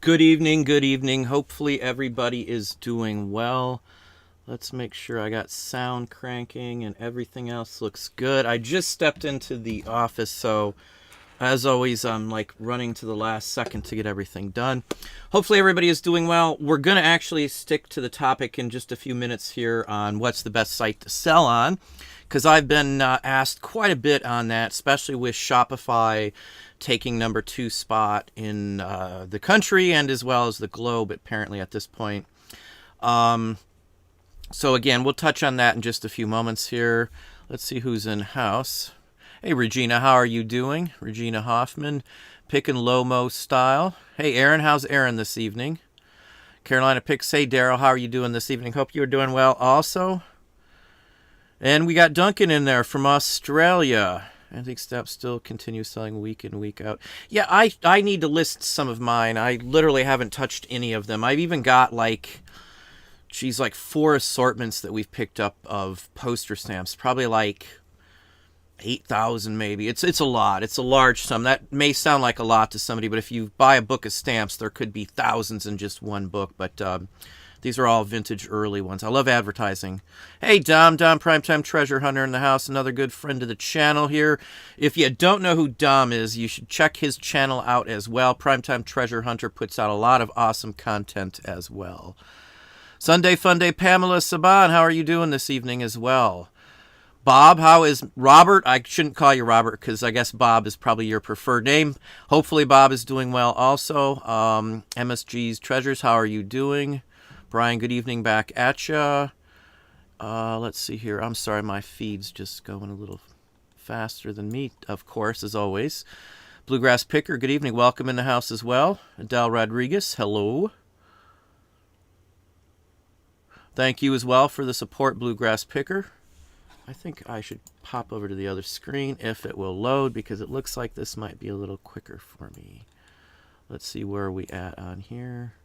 Good evening, good evening. Hopefully everybody is doing well. Let's make sure I got sound cranking and everything else looks good. I just stepped into the office, so as always, I'm like running to the last second to get everything done. Hopefully everybody is doing well. We're going to actually stick to the topic in just a few minutes here on what's the best site to sell on, because I've been asked quite a bit on that, especially with Shopify taking number 2 spot in the country and as well as the globe, apparently, at this point. So again, we'll touch on that in just a few moments here. Let's see who's in house. Hey, Regina, how are you doing? Regina Hoffman, picking low-mo style. Hey, Aaron, how's Aaron this evening? Carolina Picks, hey, Daryl, how are you doing this evening? Hope you're doing well also. And we got Duncan in there from Australia. Antique Step still continues selling week in, week out. Yeah, I need to list some of mine. I literally haven't touched any of them. I've even got like 4 assortments that we've picked up of poster stamps. Probably like 8,000 maybe. It's a lot. It's a large sum. That may sound like a lot to somebody, but if you buy a book of stamps, there could be thousands in just one book. But these are all vintage early ones. I love advertising. Hey, Dom Primetime Treasure Hunter in the house. Another good friend of the channel here. If you don't know who Dom is, you should check his channel out as well. Primetime Treasure Hunter puts out a lot of awesome content as well. Sunday Fun Day, Pamela Saban, how are you doing this evening as well? Bob, how is Robert? I shouldn't call you Robert because I guess Bob is probably your preferred name. Hopefully Bob is doing well also. MSG's Treasures, how are you doing? Brian, good evening back at ya. Let's see here. I'm sorry, my feed's just going a little faster than me, of course, as always. Bluegrass Picker, good evening. Welcome in the house as well. Adele Rodriguez, hello. Thank you as well for the support, Bluegrass Picker. I think I should pop over to the other screen if it will load, because it looks like this might be a little quicker for me. Let's see, where are we at on here?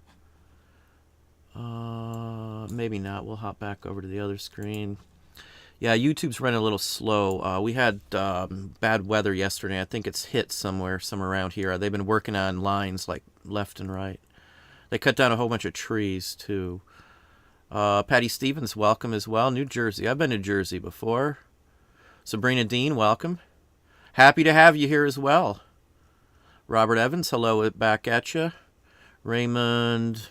Maybe not. We'll hop back over to the other screen. Yeah, YouTube's running a little slow. We had bad weather yesterday. I think it's hit somewhere around here. They've been working on lines like left and right. They cut down a whole bunch of trees too. Patty Stevens, welcome as well. New Jersey. I've been to Jersey before. Sabrina Dean, welcome. Happy to have you here as well. Robert Evans, hello back at you. Raymond,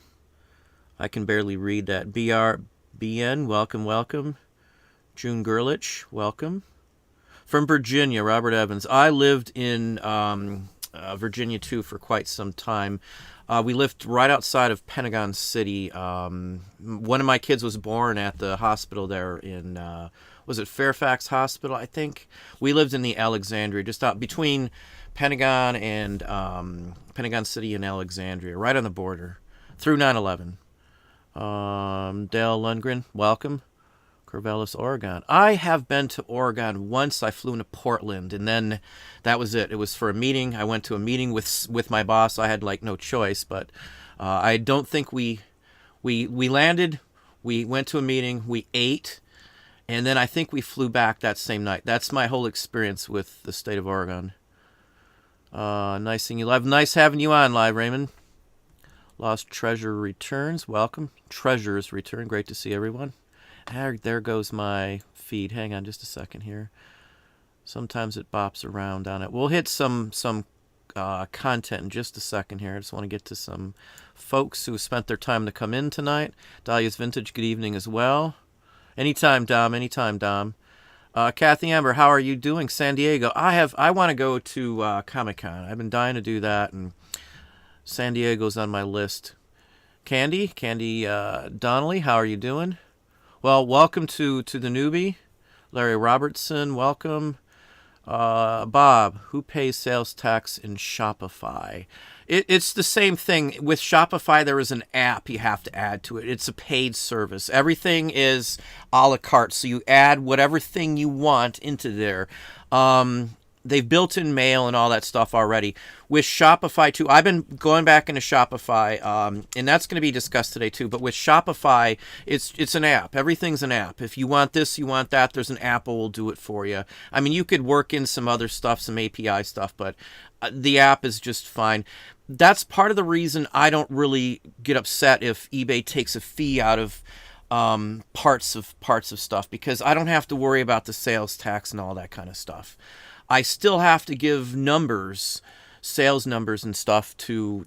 I can barely read that. BRBN, welcome. June Gerlich, welcome. From Virginia, Robert Evans. I lived in Virginia too for quite some time. We lived right outside of Pentagon City. One of my kids was born at the hospital there in, was it Fairfax Hospital, I think? We lived in the Alexandria, just out between Pentagon and Pentagon City and Alexandria, right on the border, through 9/11. Dale Lundgren, welcome. Corvallis, Oregon. I have been to Oregon once. I flew into Portland, and then that was it. It was for a meeting. I went to a meeting with my boss. I had like no choice, but I don't think we landed. We went to a meeting. We ate, and then I think we flew back that same night. That's my whole experience with the state of Oregon. Nice seeing you live. Nice having you on live, Raymond. Lost Treasure returns. Welcome. Treasures return. Great to see everyone. There goes my feed. Hang on just a second here. Sometimes it bops around on it. We'll hit some content in just a second here. I just want to get to some folks who spent their time to come in tonight. Dahlia's Vintage, good evening as well. Anytime, Dom. Kathy Amber, how are you doing? San Diego. I want to go to Comic-Con. I've been dying to do that, and San Diego's on my list. Candy Donnelly, how are you doing? Well, welcome to the newbie. Larry Robertson, welcome. Bob, who pays sales tax in Shopify? It's the same thing. With Shopify, there is an app you have to add to it. It's a paid service. Everything is a la carte, so you add whatever thing you want into there. they've built in mail and all that stuff already. With Shopify too, I've been going back into Shopify, and that's going to be discussed today too. But with Shopify, it's an app. Everything's an app. If you want this, you want that, there's an app that will do it for you. I mean, you could work in some other stuff, some API stuff, but the app is just fine. That's part of the reason I don't really get upset if eBay takes a fee out of parts of stuff, because I don't have to worry about the sales tax and all that kind of stuff. I still have to give numbers, sales numbers and stuff to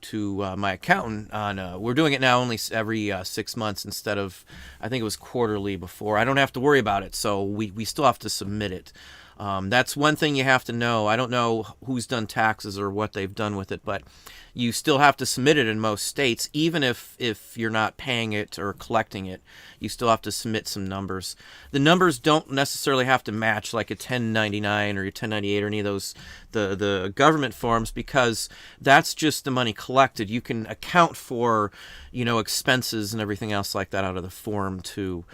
my accountant on. We're doing it now only every 6 months instead of, I think it was quarterly before. I don't have to worry about it, so we still have to submit it. That's one thing you have to know. I don't know who's done taxes or what they've done with it, but you still have to submit it in most states. Even if you're not paying it or collecting it, you still have to submit some numbers. The numbers don't necessarily have to match like a 1099 or a 1098 or any of those, the government forms, because that's just the money collected. You can account for, expenses and everything else like that out of the form too.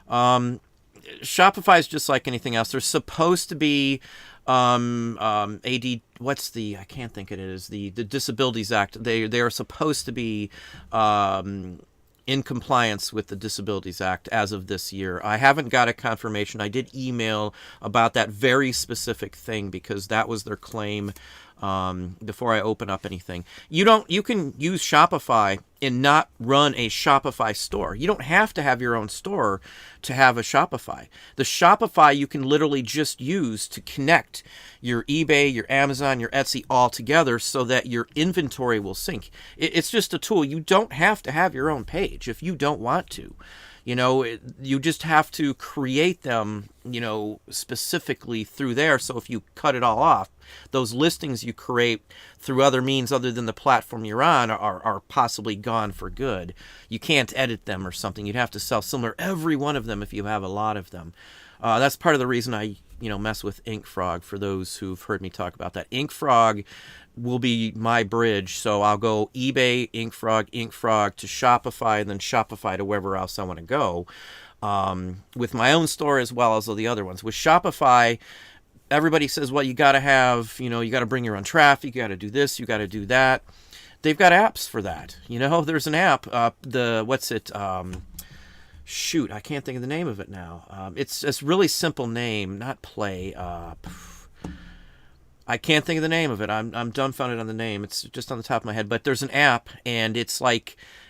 Shopify is just like anything else. There's supposed to be I can't think it is, the Disabilities Act. They are supposed to be in compliance with the Disabilities Act as of this year. I haven't got a confirmation. I did email about that very specific thing because that was their claim before I open up anything. You can use Shopify and not run a Shopify store. You don't have to have your own store to have a Shopify. The Shopify you can literally just use to connect your eBay, your Amazon, your Etsy all together so that your inventory will sync. It's just a tool. You don't have to have your own page if you don't want to. You just have to create them, specifically through there. So if you cut it all off, those listings you create through other means other than the platform you're on are possibly gone for good. You can't edit them or something. You'd have to sell similar every one of them if you have a lot of them. That's part of the reason I, mess with InkFrog, for those who've heard me talk about that. InkFrog will be my bridge. So I'll go eBay, InkFrog to Shopify, and then Shopify to wherever else I want to go, with my own store as well as the other ones. With Shopify, everybody says, well, you got to have, you got to bring your own traffic, you got to do this, you got to do that. They've got apps for that. There's an app, shoot, I can't think of the name of it now. It's a really simple name, not Play. I can't think of the name of it. I'm dumbfounded on the name. It's just on the top of my head. But there's an app, and it's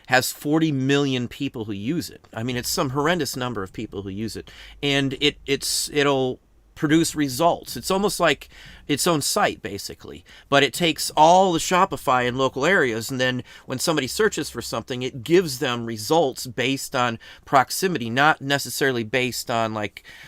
has 40 million people who use it. I mean, it's some horrendous number of people who use it, and it'll produce results. It's almost like its own site, basically. But it takes all the Shopify in local areas, and then when somebody searches for something, it gives them results based on proximity, not necessarily based on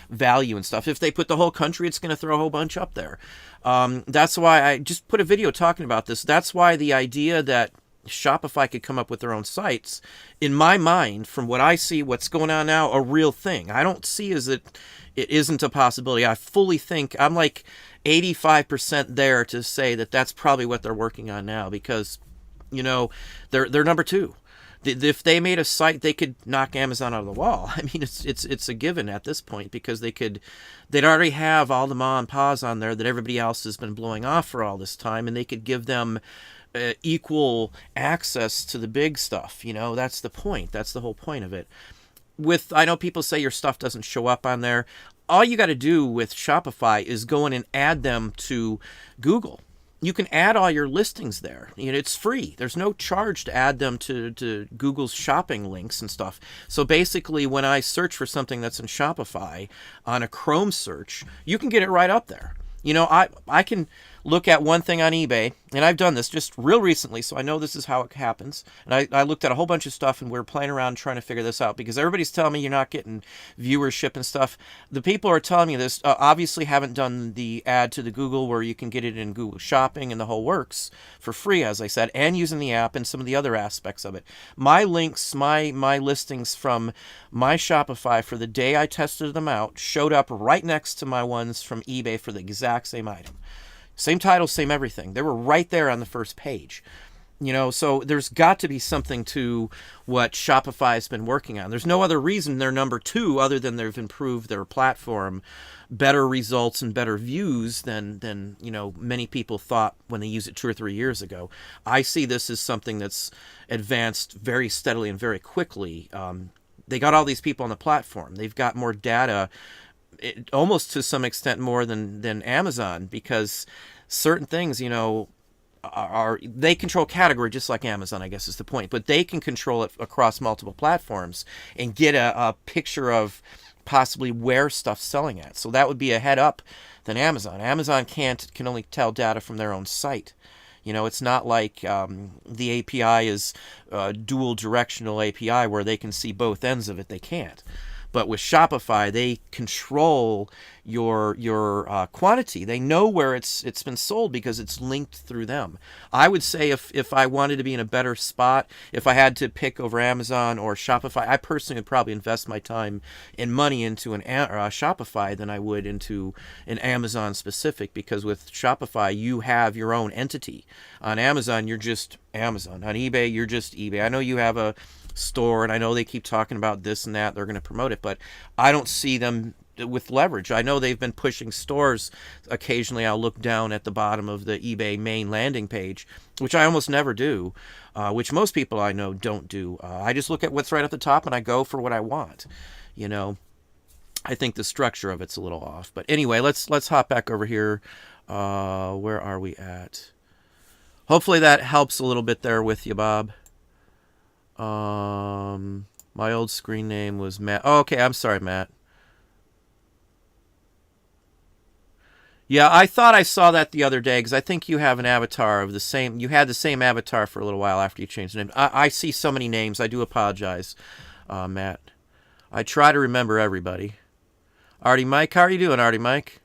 value and stuff. If they put the whole country, it's going to throw a whole bunch up there. That's why I just put a video talking about this. That's why the idea that Shopify could come up with their own sites, in my mind, from what I see, what's going on now, a real thing. I don't see as it isn't a possibility. I fully think I'm 85% there to say that that's probably what they're working on now, because they're number two. If they made a site, they could knock Amazon out of the wall. I mean, it's a given at this point, because they'd already have all the ma and pa's on there that everybody else has been blowing off for all this time, and they could give them equal access to the big stuff. That's the point. That's the whole point of it. I know people say your stuff doesn't show up on there. All you got to do with Shopify is go in and add them to Google. You can add all your listings there. It's free. There's no charge to add them to Google's shopping links and stuff. So basically, when I search for something that's in Shopify on a Chrome search, you can get it right up there. I can look at one thing on eBay, and I've done this just real recently, so I know this is how it happens. And I looked at a whole bunch of stuff, and we were playing around trying to figure this out, because everybody's telling me you're not getting viewership and stuff. The people who are telling me this obviously haven't done the add to the Google where you can get it in Google Shopping and the whole works for free, as I said, and using the app and some of the other aspects of it. My links, my listings from my Shopify for the day I tested them out showed up right next to my ones from eBay for the exact same item. Same title, same everything. They were right there on the first page. So there's got to be something to what Shopify has been working on. There's no other reason they're number two other than they've improved their platform, better results and better views than many people thought when they used it 2 or 3 years ago. I see this as something that's advanced very steadily and very quickly. They got all these people on the platform. They've got more data, almost to some extent more than Amazon, because certain things, they control category just like Amazon, I guess is the point. But they can control it across multiple platforms and get a picture of possibly where stuff's selling at. So that would be a head up than Amazon. Amazon can only tell data from their own site. It's not like the API is a dual directional API where they can see both ends of it. They can't. But with Shopify, they control your quantity. They know where it's been sold because it's linked through them. I would say if I wanted to be in a better spot, if I had to pick over Amazon or Shopify, I personally would probably invest my time and money into an Shopify than I would into an Amazon specific, because with Shopify, you have your own entity. On Amazon, you're just Amazon. On eBay, you're just eBay. I know you have a store, and I know they keep talking about this and that, they're going to promote it, but I don't see them with leverage. I know they've been pushing stores. Occasionally I'll look down at the bottom of the eBay main landing page, which I almost never do, which most people I know don't do. I just look at what's right at the top and I go for what I want. I think the structure of it's a little off, but anyway, let's hop back over here. Where are we at? Hopefully that helps a little bit there with you, Bob. My old screen name was Matt. Oh, okay, I'm sorry, Matt. Yeah, I thought I saw that the other day, because I think you have an avatar of the same. You had the same avatar for a little while after you changed the name. I see so many names. I do apologize, Matt. I try to remember everybody. Artie Mike, how are you doing, Artie Mike?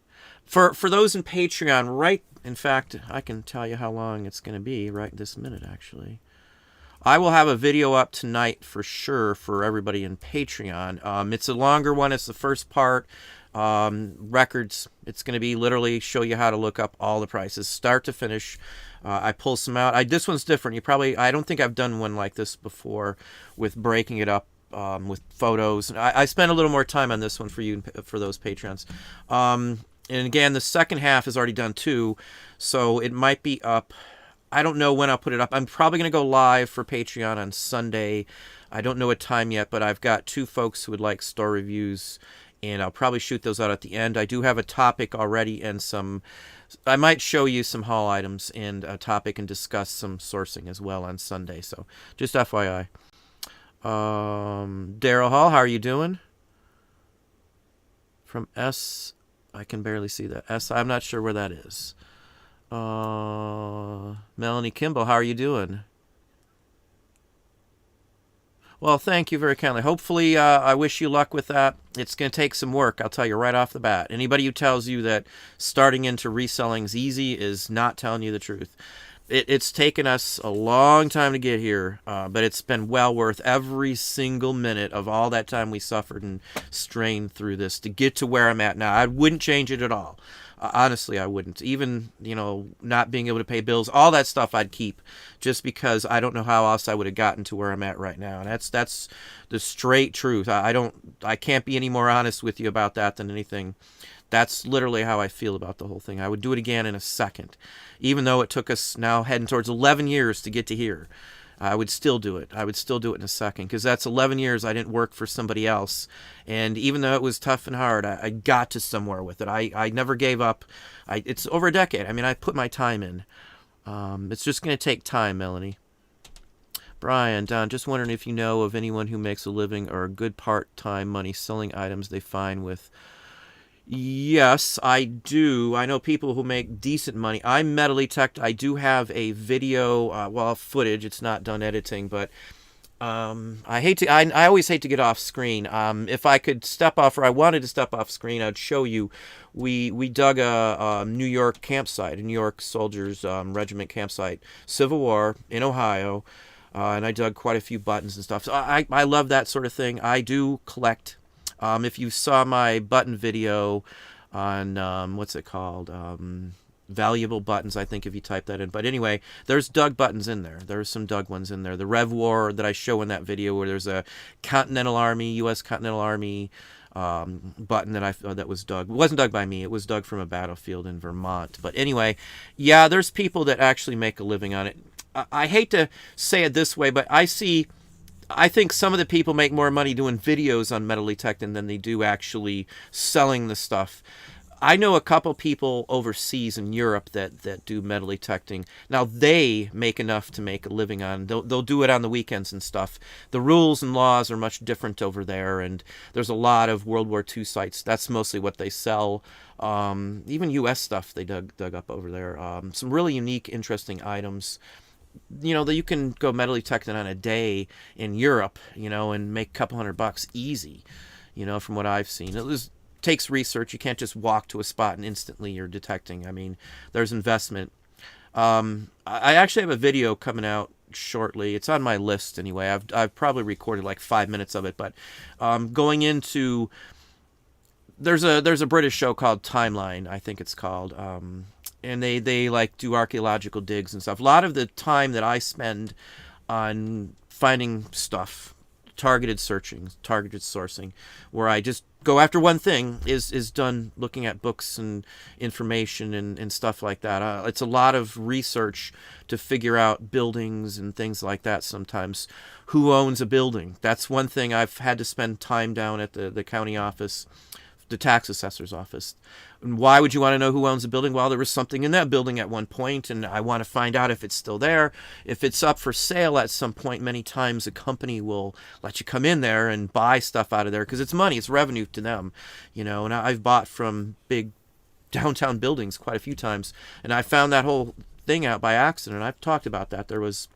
For those in Patreon, right? In fact, I can tell you how long it's going to be right this minute, actually. I will have a video up tonight for sure for everybody in Patreon. It's a longer one. It's the first part. Records. It's going to be literally show you how to look up all the prices, start to finish. I pull some out. This one's different. I don't think I've done one like this before with breaking it up with photos. I spent a little more time on this one for you, for those Patreons. And again, the second half is already done too, so it might be up. I don't know when I'll put it up. I'm probably going to go live for Patreon on Sunday. I don't know what time yet, but I've got 2 folks who would like store reviews, and I'll probably shoot those out at the end. I do have a topic already and I might show you some haul items and a topic and discuss some sourcing as well on Sunday. So just FYI. Daryl Hall, how are you doing? From S, I can barely see that. S, I'm not sure where that is. Melanie Kimball, how are you doing? Well, thank you very kindly. Hopefully, I wish you luck with that. It's going to take some work, I'll tell you right off the bat. Anybody who tells you that starting into reselling is easy is not telling you the truth. It's taken us a long time to get here, but it's been well worth every single minute of all that time we suffered and strained through this to get to where I'm at now. I wouldn't change it at all. Honestly, I wouldn't. Even, not being able to pay bills, all that stuff I'd keep, just because I don't know how else I would have gotten to where I'm at right now. And that's the straight truth. I can't be any more honest with you about that than anything. That's literally how I feel about the whole thing. I would do it again in a second, even though it took us now heading towards 11 years to get to here. I would still do it. I would still do it in a second, because that's 11 years I didn't work for somebody else. And even though it was tough and hard, I got to somewhere with it. I never gave up. It's over a decade. I mean, I put my time in. It's just going to take time, Melanie. Brian, Don, just wondering if you know of anyone who makes a living or a good part-time money selling items they find with... Yes, I do. I know people who make decent money. I'm Metally Tech. I do have a video, footage. It's not done editing, but I always hate to get off screen. If I could step off, or I wanted to step off screen, I'd show you. We dug a New York campsite, a New York Soldiers Regiment campsite, Civil War in Ohio, and I dug quite a few buttons and stuff. So I love that sort of thing. I do collect. If you saw my button video on, what's it called? valuable buttons, I think, if you type that in. But anyway, there's Doug buttons in there. There's some Doug ones in there. The Rev War that I show in that video, where there's a Continental Army, U.S. Continental Army button that was dug. It wasn't dug by me. It was dug from a battlefield in Vermont. But anyway, yeah, there's people that actually make a living on it. I hate to say it this way, but I think some of the people make more money doing videos on metal detecting than they do actually selling the stuff. I know a couple people overseas in Europe that do metal detecting. Now, they make enough to make a living on. They'll do it on the weekends and stuff. The rules and laws are much different over there, and there's a lot of World War II sites. That's mostly what they sell. Even U.S. stuff they dug up over there. Some really unique, interesting items. That you can go metal detecting on a day in Europe, and make a couple $100 easy, from what I've seen. It takes research. You can't just walk to a spot and instantly you're detecting. I mean, there's investment. I actually have a video coming out shortly. It's on my list anyway. I've probably recorded like 5 minutes of it, but going into there's a British show called Timeline, I think it's called, and they like do archaeological digs and stuff. A lot of the time that I spend on finding stuff, targeted searching, targeted sourcing, where I just go after one thing, is done looking at books and information and stuff like that. It's a lot of research to figure out buildings and things like that sometimes. Who owns a building? That's one thing I've had to spend time down at the county office, the tax assessor's office. And why would you want to know who owns a building? Well, there was something in that building at one point, and I want to find out if it's still there. If it's up for sale at some point, many times a company will let you come in there and buy stuff out of there because it's money, it's revenue to them, And I've bought from big downtown buildings quite a few times, and I found that whole thing out by accident. I've talked about that. There was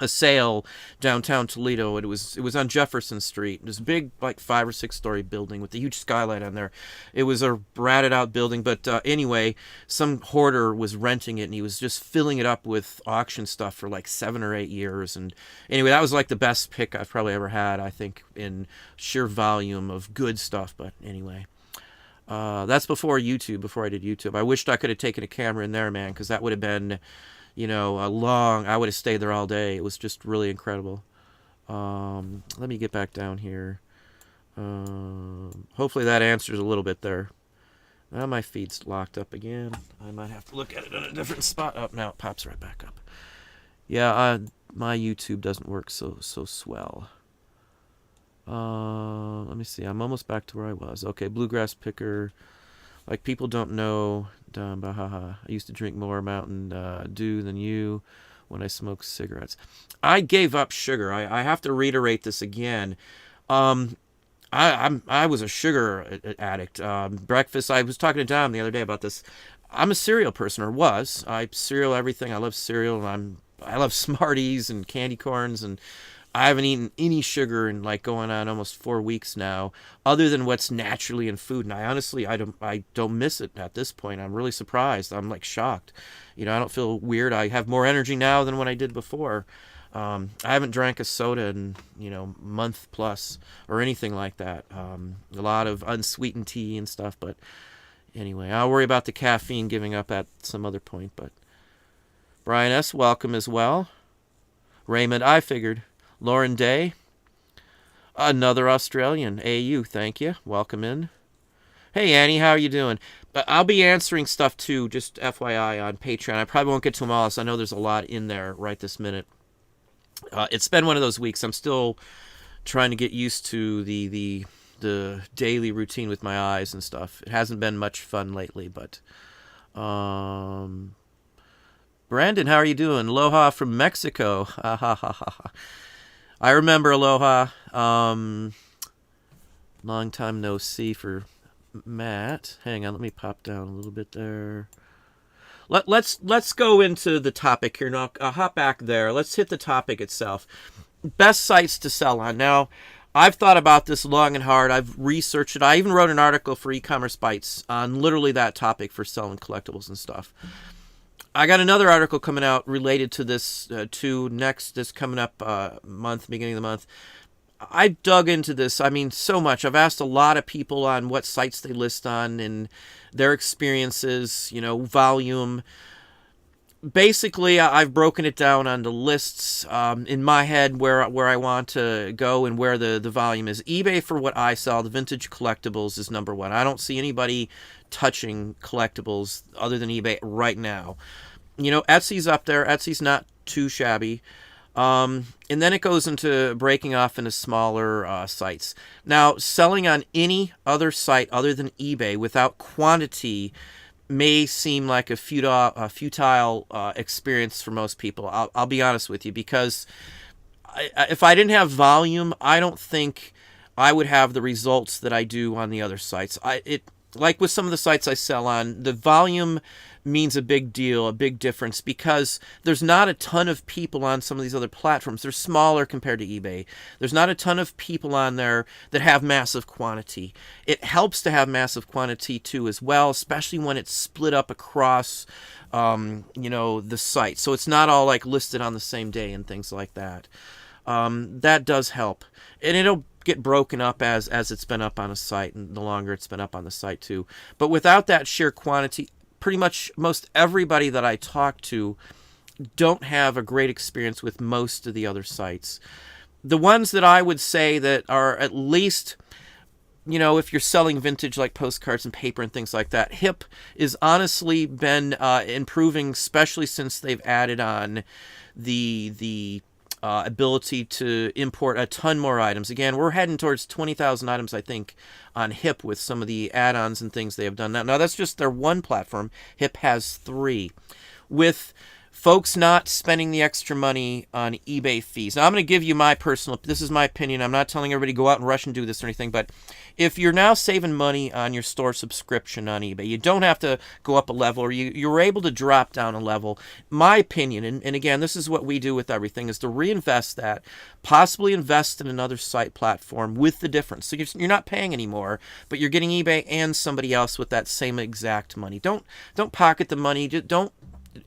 a sale downtown Toledo. It was on Jefferson Street. It was a big, like 5 or 6 story building with a huge skylight on there. It was a ratted out building, but anyway, some hoarder was renting it, and he was just filling it up with auction stuff for like 7 or 8 years. And anyway, that was like the best pick I've probably ever had, I think, in sheer volume of good stuff. But anyway, that's before YouTube, before I did YouTube. I wished I could have taken a camera in there, man, because that would have been, I would have stayed there all day. It was just really incredible. Let me get back down here. Hopefully that answers a little bit there. Now my feed's locked up again. I might have to look at it on a different spot. Oh, now it pops right back up. Yeah, my YouTube doesn't work so swell. Let me see. I'm almost back to where I was. Okay, bluegrass picker. Like, people don't know, I used to drink more Mountain Dew than you when I smoked cigarettes. I gave up sugar. I have to reiterate this again. I was a sugar addict. Breakfast, I was talking to Dom the other day about this. I'm a cereal person, or was. I cereal everything. I love cereal, and I love Smarties and candy corns, and I haven't eaten any sugar in like going on almost 4 weeks now, other than what's naturally in food. And I honestly, I don't miss it at this point. I'm really surprised. I'm like shocked. I don't feel weird. I have more energy now than when I did before. I haven't drank a soda in, month plus or anything like that. A lot of unsweetened tea and stuff. But anyway, I'll worry about the caffeine giving up at some other point. But Brian S., welcome as well. Raymond, I figured. Lauren Day, another Australian. AU, thank you. Welcome in. Hey, Annie, how are you doing? I'll be answering stuff, too, just FYI, on Patreon. I probably won't get to them all, so I know there's a lot in there right this minute. It's been one of those weeks. I'm still trying to get used to the daily routine with my eyes and stuff. It hasn't been much fun lately, but... Brandon, how are you doing? Aloha from Mexico. Ha ha ha ha. I remember Aloha. Long time no see for Matt. Hang on, let me pop down a little bit there. Let's go into the topic here. Now, I'll hop back there. Let's hit the topic itself. Best sites to sell on. Now, I've thought about this long and hard. I've researched it. I even wrote an article for E-Commerce Bites on literally that topic for selling collectibles and stuff. I got another article coming out related to this this coming up month, beginning of the month. I've dug into this, I mean, so much. I've asked a lot of people on what sites they list on and their experiences, volume. Basically, I've broken it down onto lists in my head where I want to go and where the volume is. eBay, for what I sell, the vintage collectibles is number one. I don't see anybody touching collectibles other than eBay right now. Etsy's up there. Etsy's not too shabby. And then it goes into breaking off into smaller sites. Now, selling on any other site other than eBay without quantity may seem like a futile experience for most people. I'll be honest with you, because if I didn't have volume, I don't think I would have the results that I do on the other sites. Like with some of the sites I sell on, the volume means a big deal, a big difference, because there's not a ton of people on some of these other platforms. They're smaller compared to eBay. There's not a ton of people on there that have massive quantity. It helps to have massive quantity too as well, especially when it's split up across the site. So it's not all like listed on the same day and things like that. That does help. And it'll get broken up as it's been up on a site, and the longer it's been up on the site too. But without that sheer quantity, pretty much most everybody that I talk to don't have a great experience with most of the other sites. The ones that I would say that are at least, if you're selling vintage like postcards and paper and things like that, HIP is honestly been improving, especially since they've added on the ability to import a ton more items. Again, we're heading towards 20,000 items, I think, on HIP with some of the add-ons and things they have done. Now that's just their one platform. HIP has 3. With folks not spending the extra money on eBay fees. Now, I'm going to give you this is my opinion. I'm not telling everybody to go out and rush and do this or anything, but if you're now saving money on your store subscription on eBay, you don't have to go up a level, or you're able to drop down a level. My opinion, and again, this is what we do with everything, is to reinvest that, possibly invest in another site platform with the difference. So you're not paying anymore, but you're getting eBay and somebody else with that same exact money. Don't pocket the money. Don't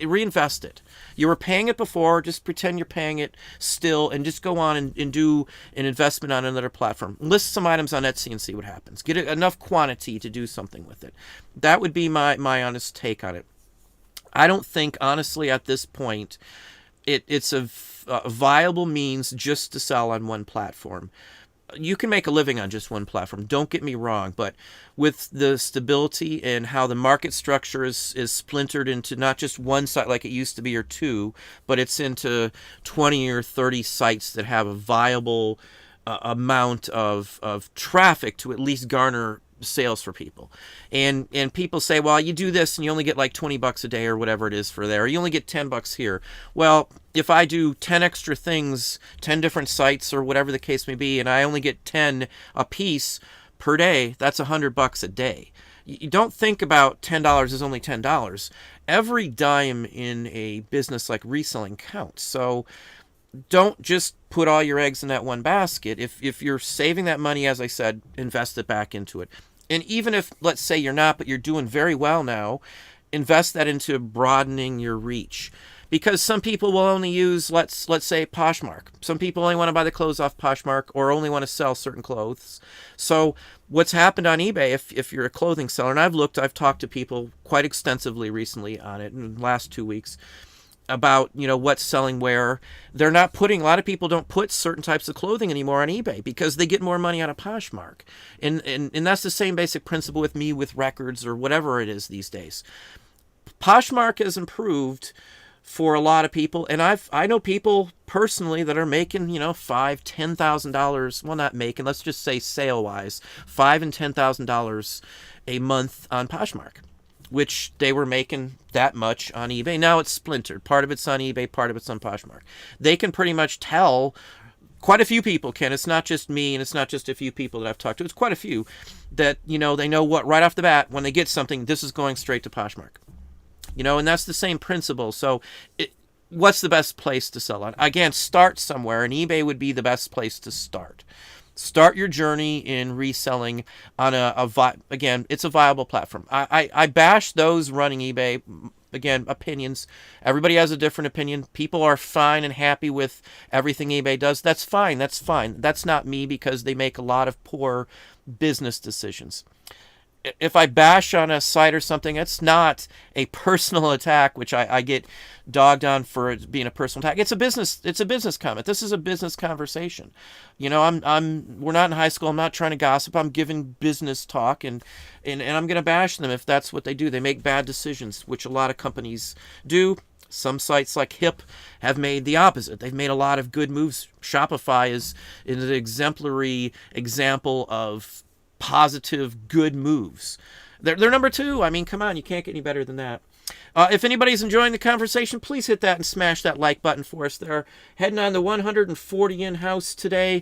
reinvest it. You were paying it before, just pretend you're paying it still, and just go on and do an investment on another platform. List some items on Etsy and see what happens. Get enough quantity to do something with it. That would be my honest take on it. I don't think, honestly, at this point, it's a viable means just to sell on one platform. You can make a living on just one platform, don't get me wrong, but with the stability and how the market structure is splintered into not just one site like it used to be or two, but it's into 20 or 30 sites that have a viable amount of traffic to at least garner sales for people. And people say, well, you do this and you only get like $20 a day or whatever it is for there, or you only get $10 here. Well, if I do 10 extra things, 10 different sites or whatever the case may be, and I only get 10 a piece per day, that's $100 a day. You don't think about $10 as only $10. Every dime in a business like reselling counts. So don't just put all your eggs in that one basket. If you're saving that money, as I said, invest it back into it. And even if, let's say you're not, but you're doing very well now, invest that into broadening your reach. Because some people will only use, let's say, Poshmark. Some people only want to buy the clothes off Poshmark or only want to sell certain clothes. So what's happened on eBay, if you're a clothing seller, and I've talked to people quite extensively recently on it in the last 2 weeks, about what's selling where. They're not putting, a lot of people don't put certain types of clothing anymore on eBay because they get more money out of Poshmark. And that's the same basic principle with me with records or whatever it is these days. Poshmark has improved for a lot of people, and I know people personally that are making $5,000-$10,000. Well, not making, let's just say sale wise, $5,000 and $10,000 a month on Poshmark, which they were making that much on eBay. Now it's splintered. Part of it's on eBay, part of it's on Poshmark. They can pretty much tell, quite a few people can, it's not just me and it's not just a few people that I've talked to, it's quite a few, that, they know what, right off the bat, when they get something, this is going straight to Poshmark. And that's the same principle. So what's the best place to sell on? Again, start somewhere, and eBay would be the best place to start. Start your journey in reselling on again, it's a viable platform. I bash those running eBay. again, opinions. Everybody has a different opinion. People are fine and happy with everything eBay does. That's fine. That's fine. That's not me, because they make a lot of poor business decisions. If I bash on a site or something, it's not a personal attack, which I get dogged on for it being a personal attack. It's a business comment. This is a business conversation. We're not in high school. I'm not trying to gossip. I'm giving business talk, and I'm going to bash them if that's what they do. They make bad decisions, which a lot of companies do. Some sites like Hip have made the opposite. They've made a lot of good moves. Shopify is an exemplary example of positive, good moves. They're number 2. I mean, come on, you can't get any better than that. If anybody's enjoying the conversation, please hit that and smash that like button for us. They're heading on the 140 in-house today.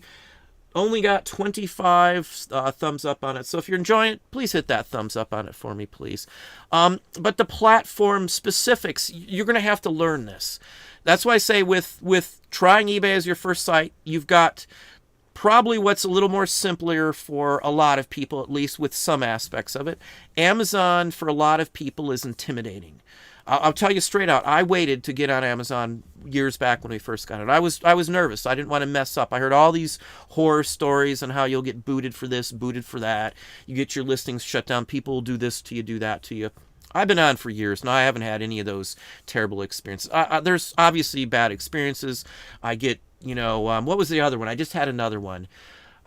Only got 25 thumbs up on it. So if you're enjoying it, please hit that thumbs up on it for me, please. But the platform specifics, you're going to have to learn this. That's why I say with trying eBay as your first site, you've got probably what's a little more simpler for a lot of people, at least with some aspects of it. Amazon, for a lot of people, is intimidating. I'll tell you straight out, I waited to get on Amazon years back when we first got it. I was nervous. I didn't want to mess up. I heard all these horror stories on how you'll get booted for this, booted for that. You get your listings shut down. People will do this to you, do that to you. I've been on for years, and I haven't had any of those terrible experiences. There's obviously bad experiences. I get, what was the other one? I just had another one.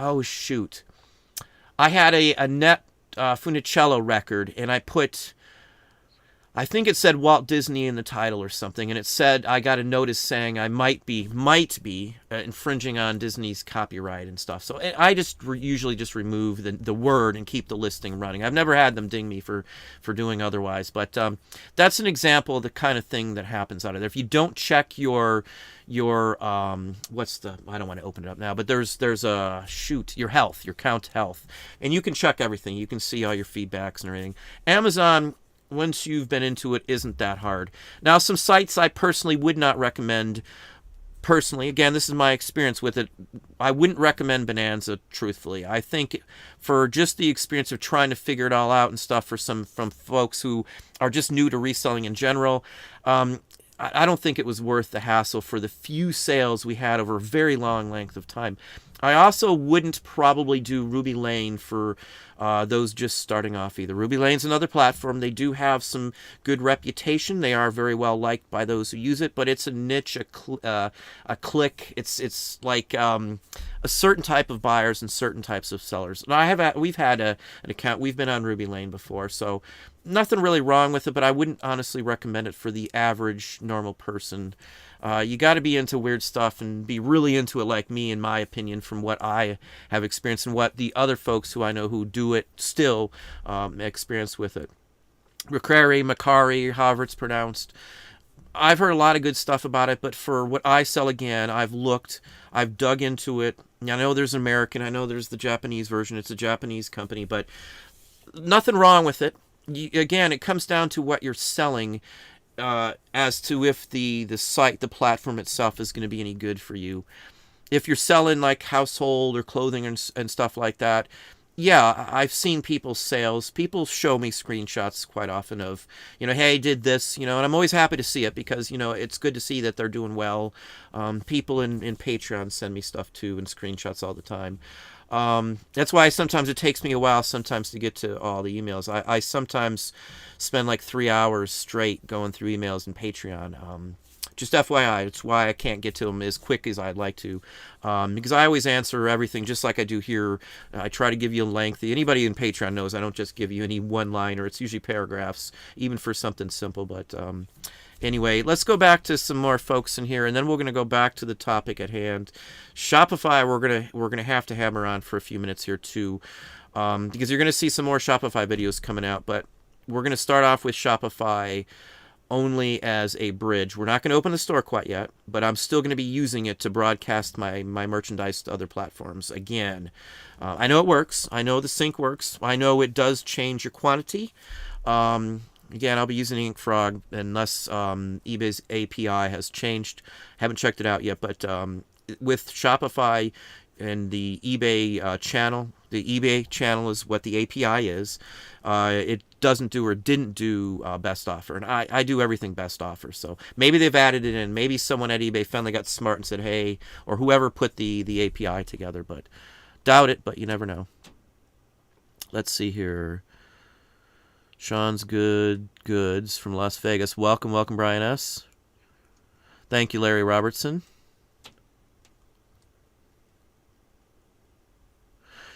Oh, shoot. I had a Net Funicello record, and I think it said Walt Disney in the title or something, and it said, I got a notice saying I might be infringing on Disney's copyright and stuff. So I just usually just remove the word and keep the listing running. I've never had them ding me for doing otherwise, but that's an example of the kind of thing that happens out of there. If you don't check your I don't want to open it up now, but there's your health, your count health, and you can check everything. You can see all your feedbacks and everything. Amazon, once you've been into it, isn't that hard. Now, some sites I personally would not recommend. Personally, again, this is my experience with it. I wouldn't recommend Bonanza, truthfully. I think for just the experience of trying to figure it all out and stuff from folks who are just new to reselling in general, I don't think it was worth the hassle for the few sales we had over a very long length of time. I also wouldn't probably do Ruby Lane for those just starting off either. Ruby Lane's another platform. They do have some good reputation. They are very well liked by those who use it, but it's a niche, a click. It's like a certain type of buyers and certain types of sellers. And we've had an account. We've been on Ruby Lane before, so nothing really wrong with it, but I wouldn't honestly recommend it for the average normal person. You got to be into weird stuff and be really into it like me, in my opinion, from what I have experienced and what the other folks who I know who do it still experience with it. Macari, however it's pronounced. I've heard a lot of good stuff about it, but for what I sell, again, I've dug into it. I know there's an American, I know there's the Japanese version. It's a Japanese company, but nothing wrong with it. Again, it comes down to what you're selling as to if the site, the platform itself is going to be any good for you. If you're selling like household or clothing and stuff like that, yeah, I've seen people's sales. People show me screenshots quite often of, hey, did this, and I'm always happy to see it because, it's good to see that they're doing well. People in Patreon send me stuff too and screenshots all the time. That's why sometimes it takes me a while sometimes to get to all the emails. I sometimes spend like 3 hours straight going through emails in Patreon. Just FYI, it's why I can't get to them as quick as I'd like to, because I always answer everything just like I do here. I try to give you a lengthy. Anybody in Patreon knows I don't just give you any one line, or it's usually paragraphs, even for something simple. But anyway, let's go back to some more folks in here, and then we're going to go back to the topic at hand. Shopify, we're gonna have to hammer on for a few minutes here too, because you're going to see some more Shopify videos coming out. But we're going to start off with Shopify only as a bridge. We're not going to open the store quite yet, but I'm still going to be using it to broadcast my merchandise to other platforms. Again, I know it works. I know the sync works. I know it does change your quantity. Again, I'll be using InkFrog unless eBay's API has changed. Haven't checked it out yet, but with Shopify and the eBay channel, The eBay channel is what the API is. It doesn't do or didn't do best offer, and I do everything best offer. So maybe they've added it in. Maybe someone at eBay finally got smart and said, "Hey," or whoever put the API together. But doubt it. But you never know. Let's see here. Sean's Goods from Las Vegas. Welcome, Brian S. Thank you, Larry Robertson.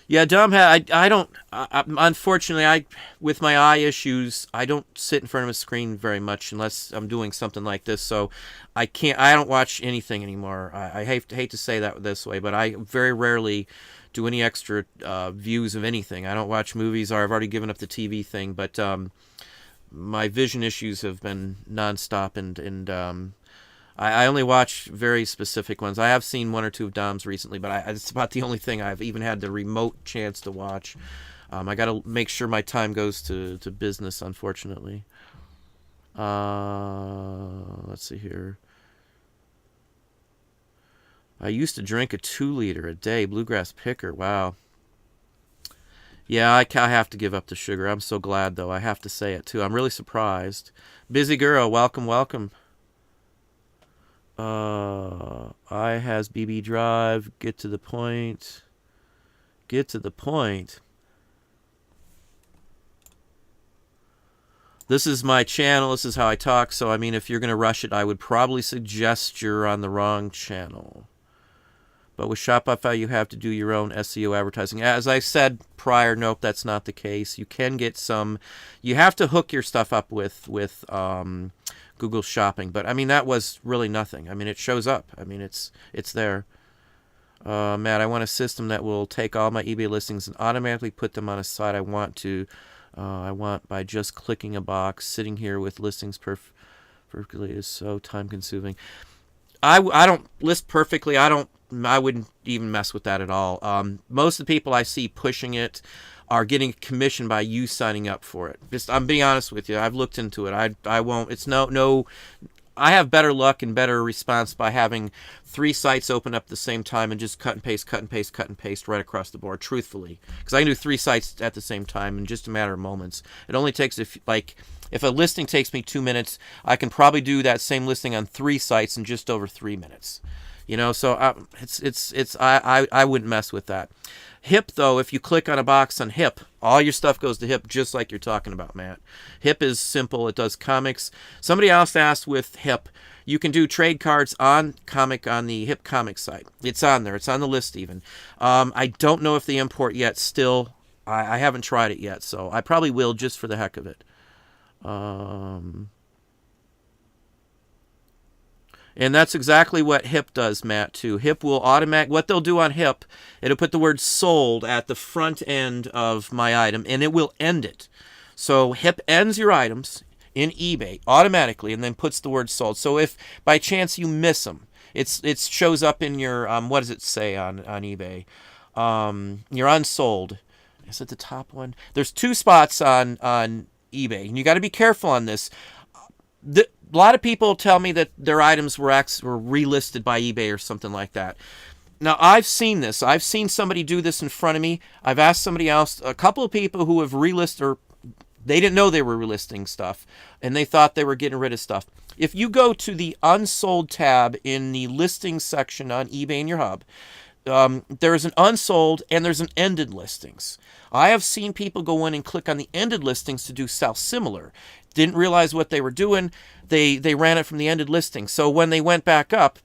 Yeah, Dom, I don't, unfortunately, with my eye issues, I don't sit in front of a screen very much unless I'm doing something like this, so I don't watch anything anymore. I hate to say that this way, but I very rarely do any extra views of anything. I don't watch movies, or I've already given up the TV thing, but my vision issues have been nonstop, and I only watch very specific ones. I have seen one or two of Dom's recently, but it's about the only thing I've even had the remote chance to watch. I got to make sure my time goes to business, unfortunately. Let's see here. I used to drink a 2-liter a day. Bluegrass Picker. Wow. Yeah, I have to give up the sugar. I'm so glad, though. I have to say it, too. I'm really surprised. Busy Girl, welcome. I has BB Drive. Get to the point. This is my channel. This is how I talk. So, I mean, if you're going to rush it, I would probably suggest you're on the wrong channel. But with Shopify, you have to do your own SEO advertising. As I said prior, nope, that's not the case. You can get some. You have to hook your stuff up with Google Shopping, but I mean that was really nothing. I mean it shows up. I mean it's there. Matt, I want a system that will take all my eBay listings and automatically put them on a site I want by just clicking a box. Sitting here with listings perfectly is so time consuming. I don't list perfectly. I wouldn't even mess with that at all. Most of the people I see pushing it are getting commissioned by you signing up for it. I'm being honest with you. I've looked into it. I won't. It's no. I have better luck and better response by having 3 sites open up at the same time and just cut and paste right across the board, truthfully. Because I can do 3 sites at the same time in just a matter of moments. It only takes, if a listing takes me 2 minutes, I can probably do that same listing on 3 sites in just over 3 minutes. So I wouldn't mess with that. HIP, though, if you click on a box on HIP, all your stuff goes to HIP, just like you're talking about, Matt. HIP is simple. It does comics. Somebody else asked with HIP, you can do trade cards on the HIP comic site. It's on there. It's on the list even. I don't know if they import yet still. I haven't tried it yet, so I probably will just for the heck of it. And that's exactly what HIP does, Matt, too. HIP will what they'll do on HIP, it'll put the word sold at the front end of my item, and it will end it. So HIP ends your items in eBay automatically and then puts the word sold. So if by chance you miss them, it shows up in your, what does it say on eBay? Your unsold. Is it the top one? There's 2 spots on eBay, and you got to be careful on this. A lot of people tell me that their items were relisted by eBay or something like that. Now, I've seen this. I've seen somebody do this in front of me. I've asked somebody else, a couple of people who have relisted, or they didn't know they were relisting stuff, and they thought they were getting rid of stuff. If you go to the unsold tab in the listings section on eBay in your hub, there's an unsold and there's an ended listings. I have seen people go in and click on the ended listings to do sell similar. Didn't realize what they were doing. They ran it from the ended listing. So when they went back up,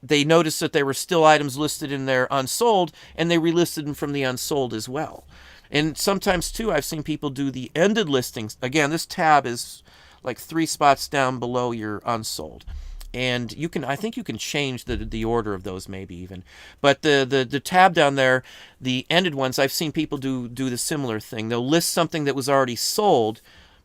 they noticed that there were still items listed in their unsold, and they relisted them from the unsold as well. And sometimes, too, I've seen people do the ended listings. Again, this tab is like 3 spots down below your unsold. And I think you can change the order of those maybe even. But the tab down there, the ended ones, I've seen people do the similar thing. They'll list something that was already sold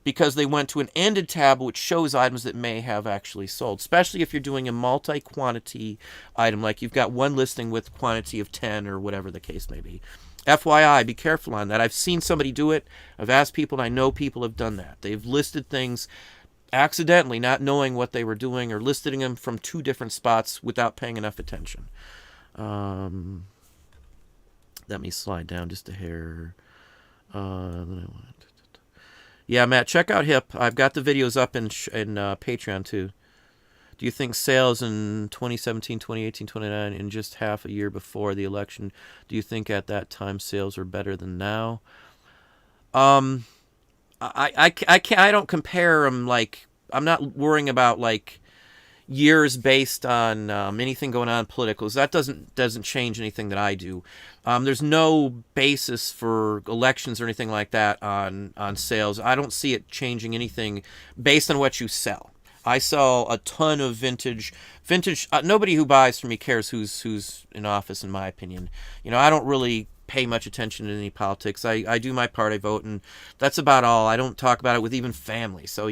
because they went to an ended tab which shows items that may have actually sold, especially if you're doing a multi-quantity item, like you've got one listing with quantity of 10 or whatever the case may be. FYI, be careful on that. I've seen somebody do it. I've asked people, and I know people have done that. They've listed things accidentally, not knowing what they were doing, or listing them from 2 different spots without paying enough attention. Let me slide down just a hair. Yeah, Matt, check out Hip. I've got the videos up in Patreon too. Do you think sales in 2017, 2018, 2019, in just half a year before the election, do you think at that time sales were better than now? I don't compare them. Like, I'm not worrying about like years based on anything going on in politicals. That doesn't change anything that I do. There's no basis for elections or anything like that on sales. I don't see it changing anything based on what you sell. I sell a ton of vintage. Nobody who buys from me cares who's in office, in my opinion. I don't really pay much attention to any politics. I do my part. I vote, and that's about all. I don't talk about it with even family. So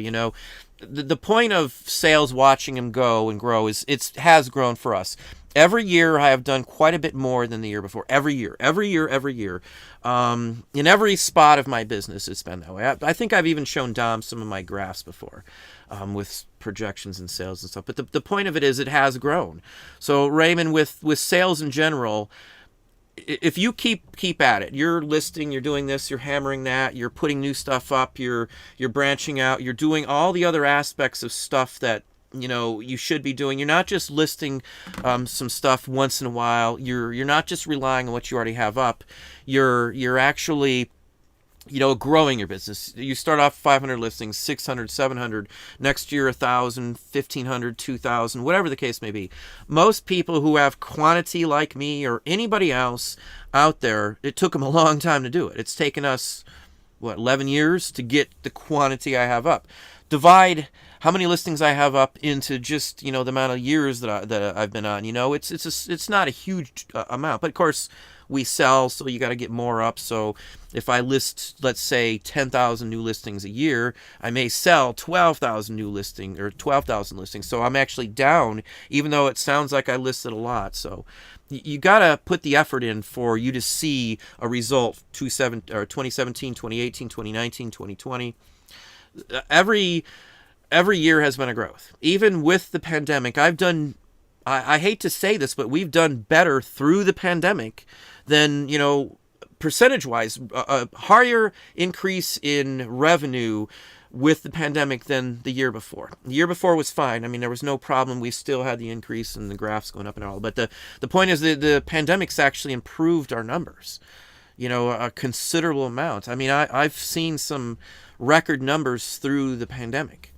the point of sales, watching them go and grow, is it has grown for us. Every year I have done quite a bit more than the year before. Every year. In every spot of my business, it's been that way. I think I've even shown Dom some of my graphs before, with projections and sales and stuff. But the point of it is, it has grown. So Raymond, with sales in general, if you keep at it, you're listing, you're doing this, you're hammering that, you're putting new stuff up, you're branching out, you're doing all the other aspects of stuff that you should be doing. You're not just listing some stuff once in a while. You're not just relying on what you already have up. You're actually growing your business. You start off 500 listings, 600, 700, next year 1,000, 1,500, 2,000, whatever the case may be. Most people who have quantity like me or anybody else out there, it took them a long time to do it. It's taken us 11 years to get the quantity I have up. Divide how many listings I have up into just the amount of years that I've been on. It's not a huge amount, but of course we sell, so you got to get more up. So if I list, let's say, 10,000 new listings a year, I may sell 12,000 new listings or 12,000 listings. So I'm actually down, even though it sounds like I listed a lot. So you got to put the effort in for you to see a result. 2017, 2018, 2019, 2020. Every year has been a growth. Even with the pandemic, I hate to say this, but we've done better through the pandemic than, percentage-wise, a higher increase in revenue with the pandemic than the year before. The year before was fine. I mean, there was no problem. We still had the increase and the graphs going up and all. But the point is that the pandemic's actually improved our numbers, a considerable amount. I mean, I've seen some record numbers through the pandemic.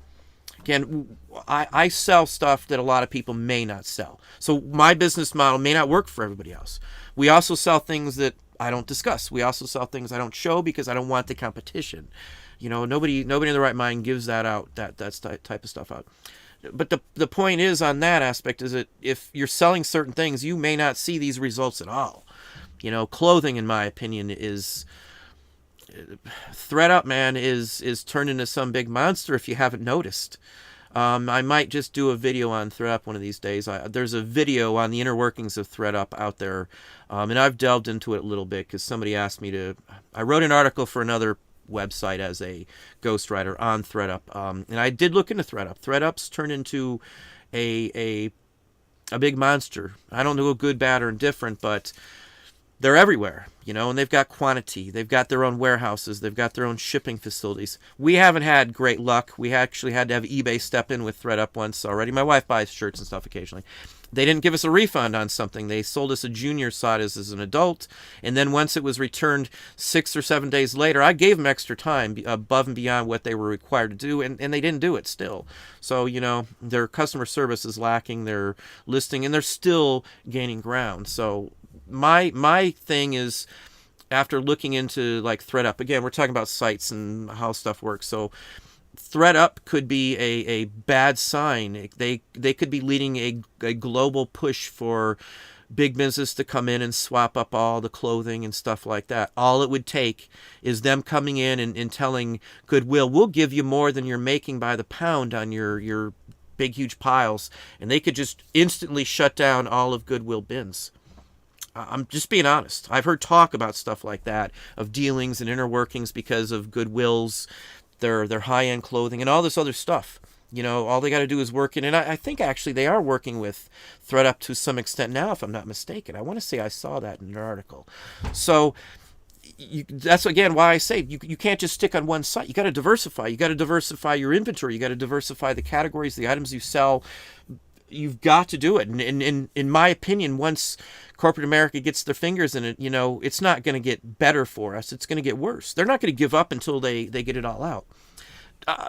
Again, I sell stuff that a lot of people may not sell. So my business model may not work for everybody else. We also sell things that I don't discuss. We also sell things I don't show because I don't want the competition. Nobody in their right mind gives that out, that type of stuff out. But the point is, on that aspect, is that if you're selling certain things, you may not see these results at all. Clothing, in my opinion, is ThreadUp, man, is turned into some big monster if you haven't noticed. I might just do a video on ThreadUp one of these days. There's a video on the inner workings of ThreadUp out there, and I've delved into it a little bit because somebody asked me to. I wrote an article for another website as a ghostwriter on ThreadUp, and I did look into ThreadUp. ThreadUp's turned into a big monster. I don't know, good, bad, or indifferent, but they're everywhere, and they've got quantity. They've got their own warehouses. They've got their own shipping facilities. We haven't had great luck. We actually had to have eBay step in with ThreadUp once already. My wife buys shirts and stuff occasionally. They didn't give us a refund on something. They sold us a junior size as an adult, and then once it was returned 6 or 7 days later, I gave them extra time above and beyond what they were required to do, and they didn't do it still. So, their customer service is lacking, their listing, and they're still gaining ground. So my thing is, after looking into like ThreadUp, again, we're talking about sites and how stuff works. So ThreadUp could be a bad sign. They could be leading a global push for big business to come in and swap up all the clothing and stuff like that. All it would take is them coming in and telling Goodwill, we'll give you more than you're making by the pound on your big, huge piles. And they could just instantly shut down all of Goodwill bins. I'm just being honest. I've heard talk about stuff like that, of dealings and inner workings because of Goodwill's, their high-end clothing and all this other stuff. All they got to do is work in. And I think actually they are working with ThreadUp to some extent now, if I'm not mistaken. I want to say I saw that in an article. So that's again why I say you can't just stick on one site. You got to diversify. You got to diversify your inventory. You got to diversify the categories, the items you sell. You've got to do it. And in my opinion, once corporate America gets their fingers in it, it's not going to get better for us. It's going to get worse. They're not going to give up until they get it all out.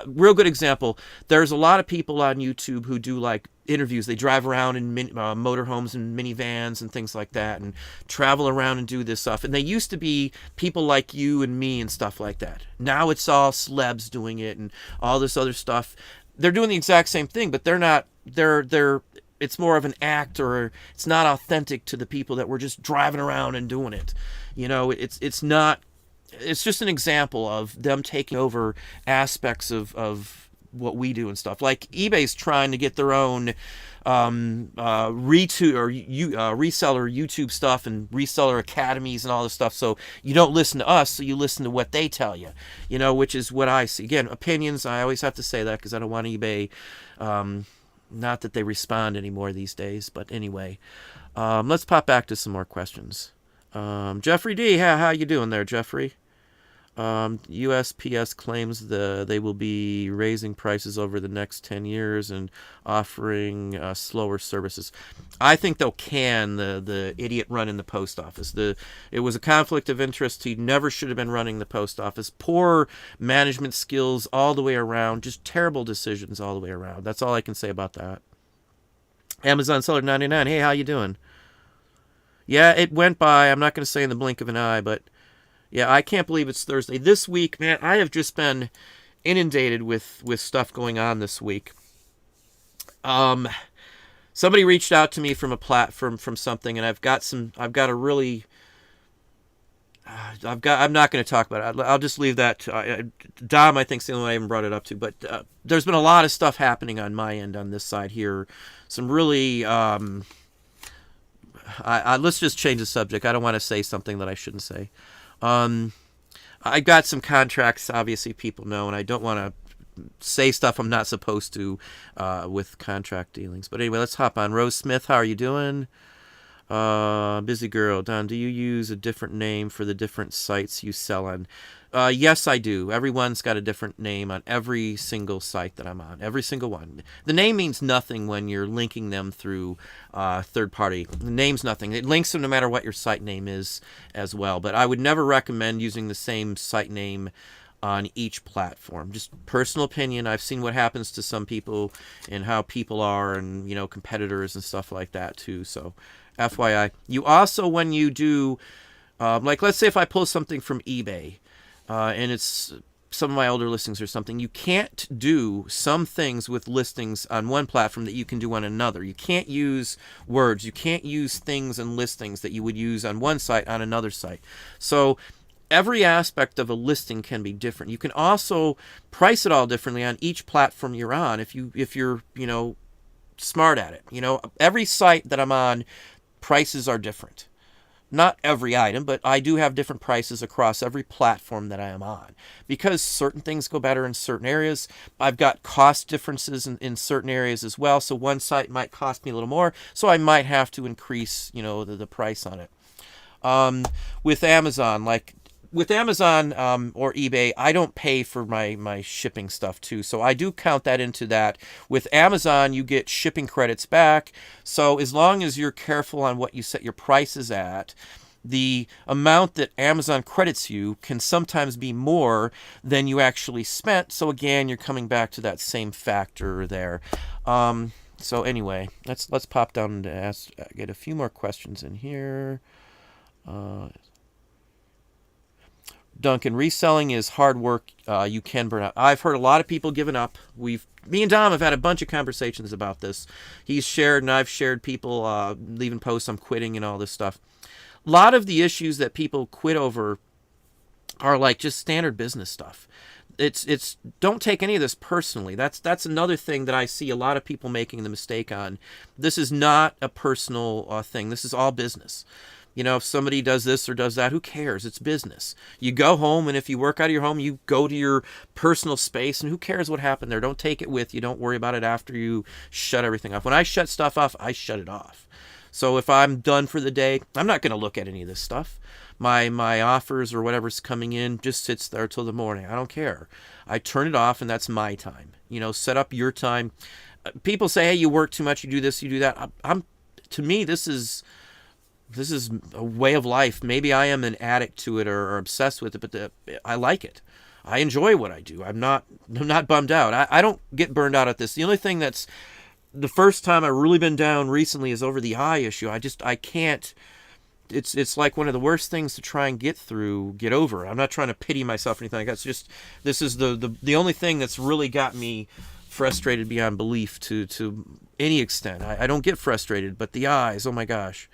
Real good example. There's a lot of people on YouTube who do like interviews. They drive around in motorhomes and minivans and things like that, and travel around and do this stuff. And they used to be people like you and me and stuff like that. Now it's all celebs doing it and all this other stuff. They're doing the exact same thing, but they're not. It's more of an act, or it's not authentic to the people that were just driving around and doing it. It's not. It's just an example of them taking over aspects of what we do and stuff. Like eBay's trying to get their own reseller YouTube stuff and reseller academies and all this stuff. So you don't listen to us, so you listen to what they tell you, which is what I see. Again, opinions, I always have to say that because I don't want eBay, not that they respond anymore these days, but anyway. Let's pop back to some more questions. Jeffrey D, how you doing there, Jeffrey? USPS claims they will be raising prices over the next 10 years and offering slower services. I think they'll can the idiot running the post office. It was a conflict of interest. He never should have been running the post office. Poor management skills all the way around. Just terrible decisions all the way around. That's all I can say about that. Amazon Seller 99. Hey, how you doing? Yeah, it went by. I'm not going to say in the blink of an eye, but yeah, I can't believe it's Thursday. This week, man, I have just been inundated with stuff going on this week. Somebody reached out to me from a platform, from something, and I'm not going to talk about it. I'll just leave that to, Dom, I think, is the only one I even brought it up to. But there's been a lot of stuff happening on my end on this side here. Some really, let's just change the subject. I don't want to say something that I shouldn't say. I got some contracts, obviously people know, and I don't want to say stuff I'm not supposed to with contract dealings. But anyway, let's hop on. Rose Smith, how are you doing? Busy girl. Don, do you use a different name for the different sites you sell on? Yes, I do. Everyone's got a different name on every single site that I'm on. Every single one. The name means nothing when you're linking them through third party. The name's nothing. It links them no matter what your site name is as well. But I would never recommend using the same site name on each platform. Just personal opinion. I've seen what happens to some people and how people are, and competitors and stuff like that too. So FYI. You also, when you do, like let's say if I pull something from eBay, and it's some of my older listings or something, you can't do some things with listings on one platform that you can do on another. You can't use words. You can't use things and listings that you would use on one site on another site. So every aspect of a listing can be different. You can also price it all differently on each platform you're on if you're smart at it. Every site that I'm on, prices are different. Not every item, but I do have different prices across every platform that I am on, because certain things go better in certain areas. I've got cost differences in certain areas as well. So one site might cost me a little more, so I might have to increase, the price on it. With Amazon, or eBay, I don't pay for my shipping stuff too. So I do count that into that. With Amazon, you get shipping credits back. So as long as you're careful on what you set your prices at, the amount that Amazon credits you can sometimes be more than you actually spent. So again, you're coming back to that same factor there. So anyway, let's pop down and get a few more questions in here. Duncan, reselling is hard work. You can burn out. I've heard a lot of people giving up. Me and Dom have had a bunch of conversations about this. He's shared and I've shared people leaving posts, I'm quitting and all this stuff. A lot of the issues that people quit over are like just standard business stuff. It's don't take any of this personally. That's another thing that I see a lot of people making the mistake on. This is not a personal thing. This is all business. If somebody does this or does that, who cares? It's business. You go home, and if you work out of your home, you go to your personal space, and who cares what happened there? Don't take it with you. Don't worry about it after you shut everything off. When I shut stuff off, I shut it off. So if I'm done for the day, I'm not going to look at any of this stuff. My offers or whatever's coming in just sits there till the morning. I don't care. I turn it off, and that's my time. Set up your time. People say, hey, you work too much, you do this, you do that. To me, this is a way of life. Maybe I am an addict to it or obsessed with it, but I like it. I enjoy what I do. I'm not bummed out. I don't get burned out at this. The only thing that's the first time I've really been down recently is over the eye issue. I can't. It's like one of the worst things to try and get over. I'm not trying to pity myself or anything like that. It's just, this is the only thing that's really got me frustrated beyond belief to any extent. I don't get frustrated, but the eyes, oh my gosh.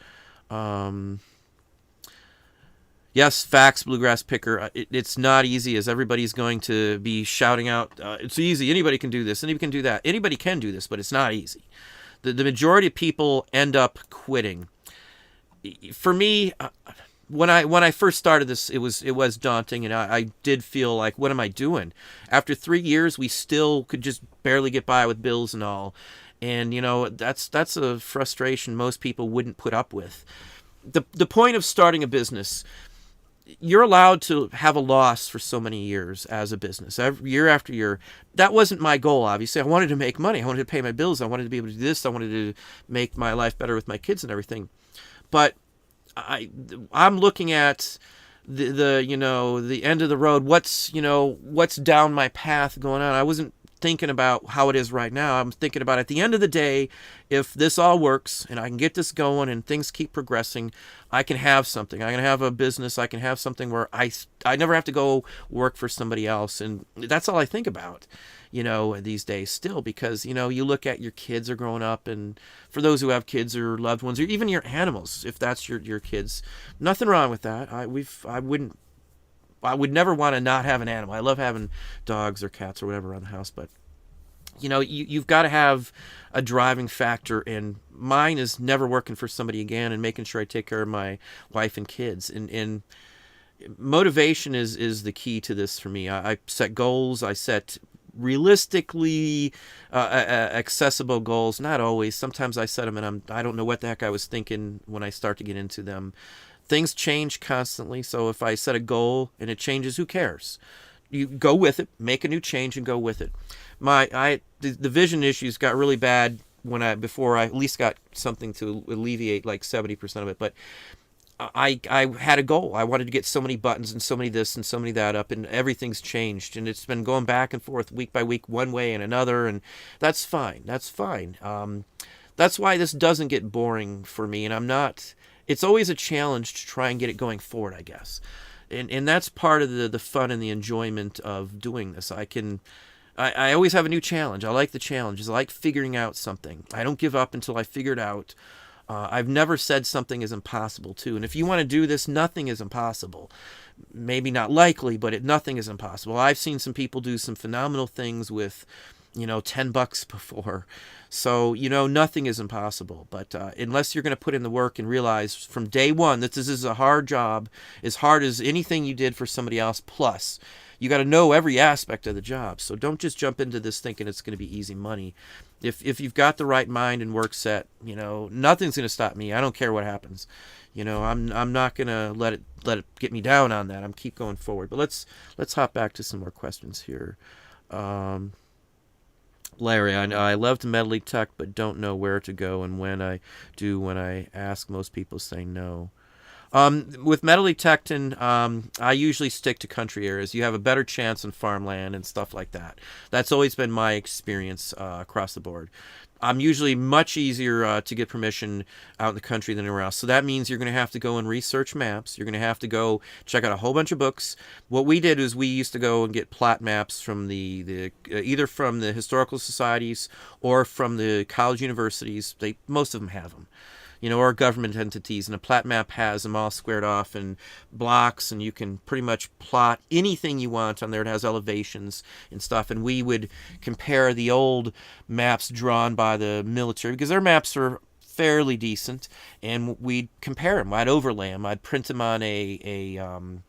Yes, facts, Bluegrass Picker. It's not easy, as everybody's going to be shouting out, it's easy, anybody can do this, anybody can do that. Anybody can do this, but it's not easy. The majority of people end up quitting. For me, when I first started this, it was daunting, and I did feel like, what am I doing? After 3 years, we still could just barely get by with bills and all. And, that's a frustration most people wouldn't put up with. The point of starting a business, you're allowed to have a loss for so many years as a business, year after year. That wasn't my goal, obviously. I wanted to make money. I wanted to pay my bills. I wanted to be able to do this. I wanted to make my life better with my kids and everything. But I'm looking at the end of the road. What's down my path going on. I wasn't thinking about how it is right now. I'm thinking about, at the end of the day, if this all works and I can get this going and things keep progressing, I can have something. I can have a business. I can have something where I never have to go work for somebody else. And that's all I think about, these days still, because, you look at your kids are growing up, and for those who have kids or loved ones, or even your animals, if that's your kids, nothing wrong with that. I would never want to not have an animal. I love having dogs or cats or whatever around the house, but you've got to have a driving factor, and mine is never working for somebody again and making sure I take care of my wife and kids. And motivation is the key to this for me. I set goals. I set realistically accessible goals. Not always. Sometimes I set them and I don't know what the heck I was thinking when I start to get into them. Things change constantly, so if I set a goal and it changes, who cares? You go with it, make a new change, and go with it. The vision issues got really bad before I at least got something to alleviate like 70% of it. But I had a goal. I wanted to get so many buttons and so many this and so many that up, and everything's changed, and it's been going back and forth week by week, one way and another, and that's fine. That's fine. That's why this doesn't get boring for me, and I'm not. It's always a challenge to try and get it going forward, I guess. And that's part of the fun and the enjoyment of doing this. I always have a new challenge. I like the challenges. I like figuring out something. I don't give up until I figure it out. I've never said something is impossible, too. And if you want to do this, nothing is impossible. Maybe not likely, but nothing is impossible. I've seen some people do some phenomenal things with, $10 before. So, nothing is impossible. But unless you're going to put in the work and realize from day one that this is a hard job, as hard as anything you did for somebody else, plus you got to know every aspect of the job. So don't just jump into this thinking it's going to be easy money. If you've got the right mind and work set, nothing's going to stop me. I don't care what happens. I'm not going to let it get me down on that. I'm keep going forward. But let's hop back to some more questions here. Larry, I love to medley tuck, but don't know where to go, and when I ask, most people say no. With medley tucking, I usually stick to country areas. You have a better chance on farmland and stuff like that. That's always been my experience across the board. I'm usually much easier to get permission out in the country than anywhere else. So that means you're going to have to go and research maps. You're going to have to go check out a whole bunch of books. What we did is we used to go and get plot maps from either from the historical societies or from the college universities. Most of them have them. Or government entities, and a plat map has them all squared off in blocks, and you can pretty much plot anything you want on there. It has elevations and stuff, and we would compare the old maps drawn by the military, because their maps are fairly decent, and we'd compare them. I'd overlay them. I'd print them on a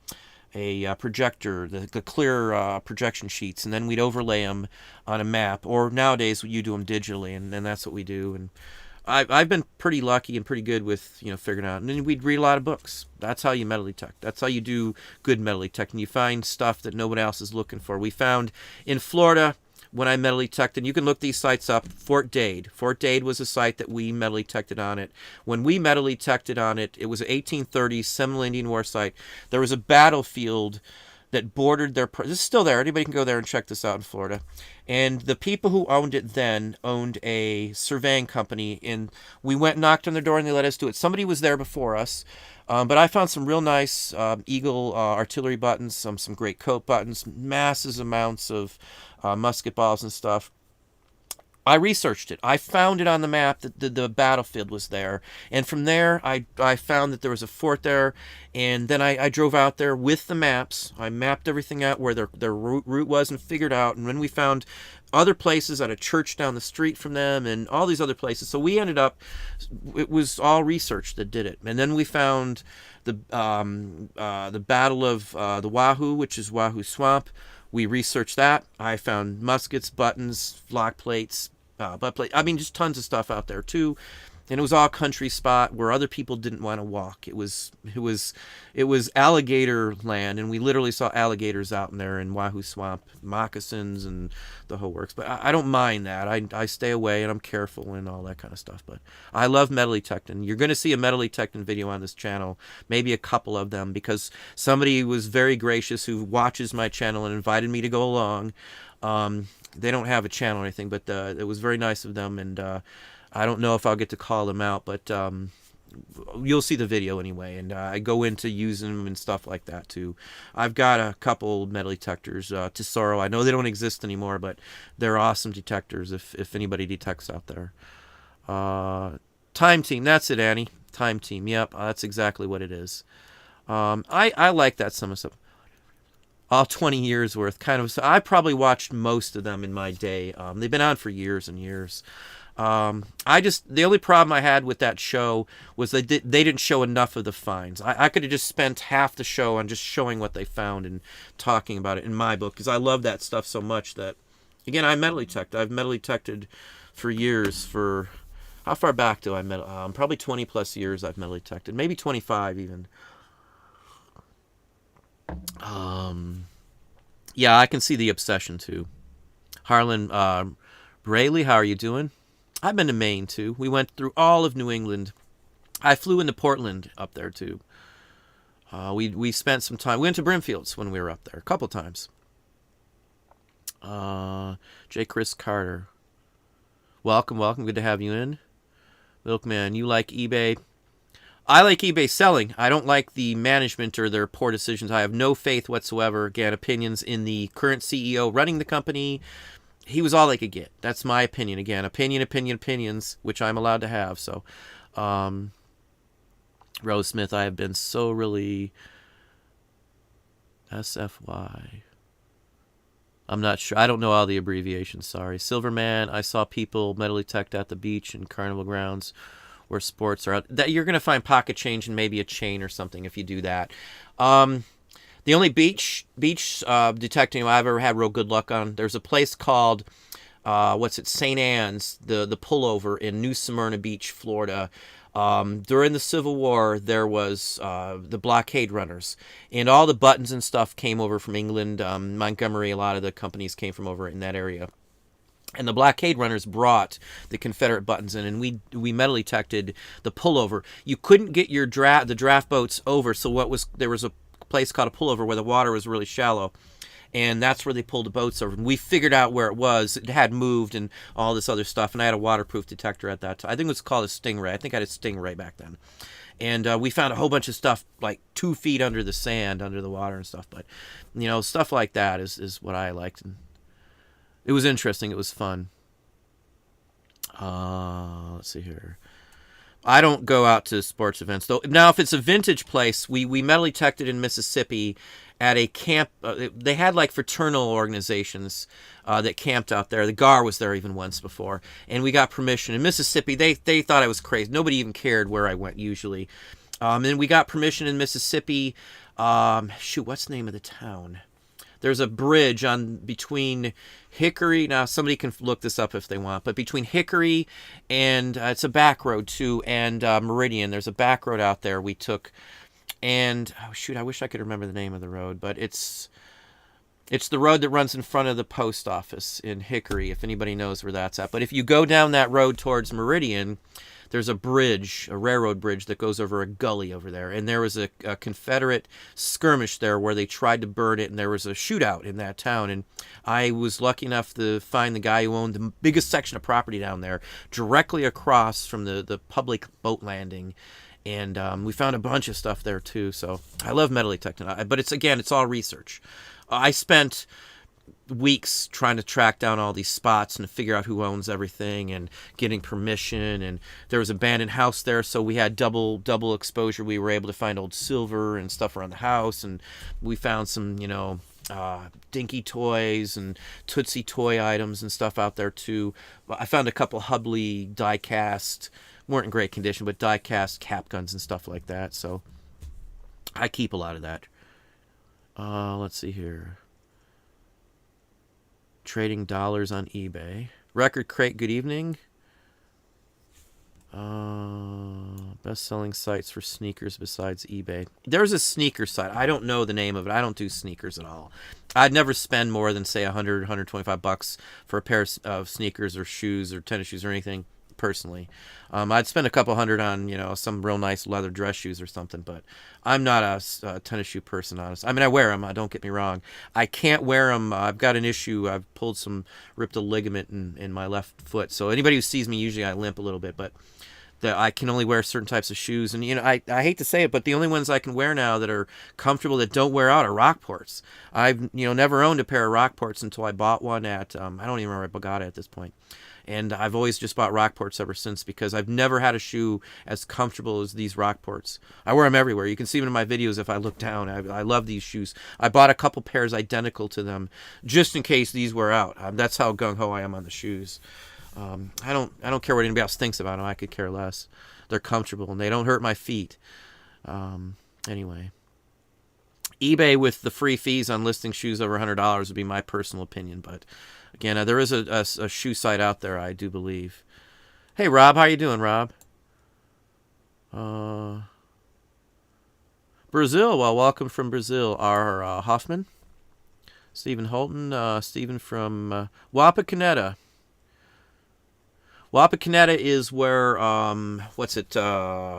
projector, the clear projection sheets, and then we'd overlay them on a map. Or nowadays, you do them digitally, and that's what we do. And I've been pretty lucky and pretty good with figuring out. And then we'd read a lot of books. That's how you metal detect. That's how you do good metal detecting. You find stuff that nobody else is looking for. We found in Florida when I metal detected. You can look these sites up. Fort Dade. Fort Dade was a site that we metal detected on it. When we metal detected on it, it was an 1830s Seminole Indian War site. There was a battlefield that bordered their. This is still there. Anybody can go there and check this out in Florida. And the people who owned it then owned a surveying company, and we went and knocked on their door, and they let us do it. Somebody was there before us, but I found some real nice Eagle artillery buttons, some great coat buttons, massive amounts of musket balls and stuff. I researched it. I found it on the map that the battlefield was there. And from there, I found that there was a fort there. And then I drove out there with the maps. I mapped everything out where their route was and figured out. And when we found other places at a church down the street from them and all these other places. So we ended up, it was all research that did it. And then we found the Battle of the Wahoo, which is Wahoo Swamp. We researched that. I found muskets, buttons, lock plates, butt plate. I mean, just tons of stuff out there too. And it was all country spot where other people didn't want to walk. It was alligator land, and we literally saw alligators out in there in Wahoo Swamp, moccasins and the whole works. But I don't mind that. I stay away and I'm careful and all that kind of stuff. But I love metal detecting. You're going to see a metal detecting video on this channel, maybe a couple of them, because somebody was very gracious who watches my channel and invited me to go along. They don't have a channel or anything, but it was very nice of them, and I don't know if I'll get to call them out, but you'll see the video anyway, and I go into using them and stuff like that too. I've got a couple metal detectors, Tesoro. I know they don't exist anymore, but they're awesome detectors if anybody detects out there. Time Team, that's it, Annie. Time Team, yep, that's exactly what it is. I like that some of stuff. All 20 years worth, kind of. So I probably watched most of them in my day. They've been on for years and years. The only problem I had with that show was they didn't show enough of the finds. I could have just spent half the show on just showing what they found and talking about it in my book, because I love that stuff so much that, again, I metal detect. I've metal detected for years. For how far back do I metal? Probably 20 plus years I've metal detected, maybe 25 even. Yeah, I can see the obsession too. Harlan Braley, how are you doing? I've been to Maine too. We went through all of New England. I flew into Portland up there too. We spent some time. We went to Brimfields when we were up there a couple times. J. Chris Carter, welcome. Good to have you in. Milkman, you like eBay? I like eBay selling. I don't like the management or their poor decisions. I have no faith whatsoever. Again, opinions in the current CEO running the company. He was all they could get. That's my opinion. Again, opinions, which I'm allowed to have. So, Rose Smith, I have been so really SFY. I'm not sure. I don't know all the abbreviations. Sorry. Silverman, I saw people metal detect at the beach and carnival grounds where sports are out. That you're going to find pocket change and maybe a chain or something if you do that. The only beach detecting I've ever had real good luck on, there's a place called St. Anne's, the pullover in New Smyrna Beach, Florida. During the Civil War, there was the blockade runners, and all the buttons and stuff came over from England. Montgomery, a lot of the companies came from over in that area. And the blockade runners brought the Confederate buttons in, and we metal detected the pullover. You couldn't get the draft boats over, so there was a place called a pullover where the water was really shallow, and that's where they pulled the boats over. And we figured out where it was. It had moved and all this other stuff, and I had a waterproof detector at that time. I think it was called a Stingray. I think I had a Stingray back then. And we found a whole bunch of stuff like 2 feet under the sand, under the water and stuff. But, stuff like that is what I liked. And it was interesting. It was fun. Let's see here. I don't go out to sports events though. Now, if it's a vintage place, we metal detected in Mississippi at a camp. They had like fraternal organizations that camped out there. The GAR was there even once before, and we got permission. In Mississippi, they thought I was crazy. Nobody even cared where I went usually. And we got permission in Mississippi. What's the name of the town? There's a bridge on between Hickory. Now somebody can look this up if they want, but between Hickory and it's a back road too, and Meridian. There's a back road out there we took, and I wish I could remember the name of the road, but it's the road that runs in front of the post office in Hickory, if anybody knows where that's at. But if you go down that road towards Meridian, there's a bridge, a railroad bridge that goes over a gully over there. And there was a Confederate skirmish there where they tried to burn it, and there was a shootout in that town. And I was lucky enough to find the guy who owned the biggest section of property down there, directly across from the public boat landing. And we found a bunch of stuff there too. So I love metal detecting. But it's all research. I spent weeks trying to track down all these spots and figure out who owns everything and getting permission. And there was an abandoned house there, so we had double exposure. We were able to find old silver and stuff around the house, and we found some dinky toys and Tootsie toy items and stuff out there too. I found a couple Hubley die-cast, weren't in great condition, but die-cast cap guns and stuff like that. So I keep a lot of that. Let's see here. Trading dollars on eBay. Record Crate, good evening. Best-selling sites for sneakers besides eBay. There's a sneaker site. I don't know the name of it. I don't do sneakers at all. I'd never spend more than, say, $100, $125 for a pair of sneakers or shoes or tennis shoes or anything, personally. I'd spend a couple hundred on, some real nice leather dress shoes or something, but I'm not a tennis shoe person, honestly. I mean, I wear them, don't get me wrong. I can't wear them. I've got an issue. I've ripped a ligament in my left foot. So anybody who sees me, usually I limp a little bit, but I can only wear certain types of shoes. And, I hate to say it, but the only ones I can wear now that are comfortable, that don't wear out, are Rockports. I've, never owned a pair of Rockports until I bought one at, I don't even remember where I got it at this point. And I've always just bought Rockports ever since, because I've never had a shoe as comfortable as these Rockports. I wear them everywhere. You can see them in my videos if I look down. I love these shoes. I bought a couple pairs identical to them just in case these wear out. That's how gung-ho I am on the shoes. I don't care what anybody else thinks about them. I could care less. They're comfortable and they don't hurt my feet. Anyway. eBay with the free fees on listing shoes over $100 would be my personal opinion, but again, there is a shoe site out there, I do believe. Hey, Rob, how you doing, Rob? Brazil, well, welcome from Brazil. Our Hoffman, Stephen Holton, Stephen from Wapakoneta. Wapakoneta is where,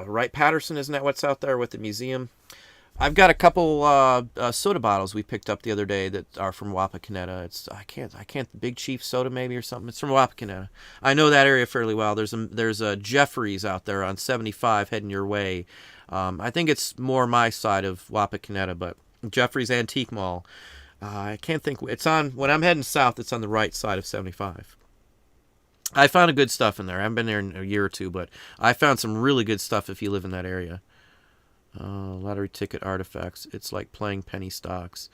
Wright Patterson, isn't that what's out there with the museum? I've got a couple soda bottles we picked up the other day that are from Wapakoneta. It's I can't Big Chief soda maybe or something. It's from Wapakoneta. I know that area fairly well. There's a Jeffrey's out there on 75 heading your way. I think it's more my side of Wapakoneta, but Jeffrey's Antique Mall. I can't think. It's on when I'm heading south. It's on the right side of 75. I found a good stuff in there. I haven't been there in a year or two, but I found some really good stuff if you live in that area. Lottery ticket artifacts. It's like playing penny stocks.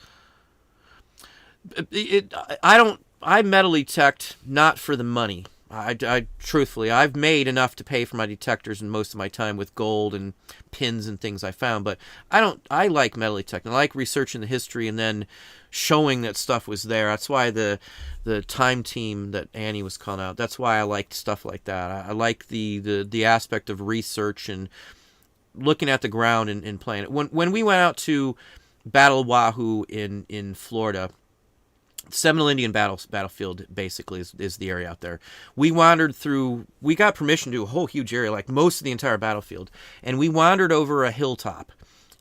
I metal detect not for the money. I truthfully, I've made enough to pay for my detectors in most of my time with gold and pins and things I found, but I like metal detecting. I like researching the history and then showing that stuff was there. That's why the time team that Annie was calling out, that's why I liked stuff like that. I like the aspect of research and looking at the ground and playing it. When we went out to Battle Wahoo in Florida, Seminole Indian Battlefield basically is the area out there. We wandered through, we got permission to do a whole huge area, like most of the entire battlefield, and we wandered over a hilltop.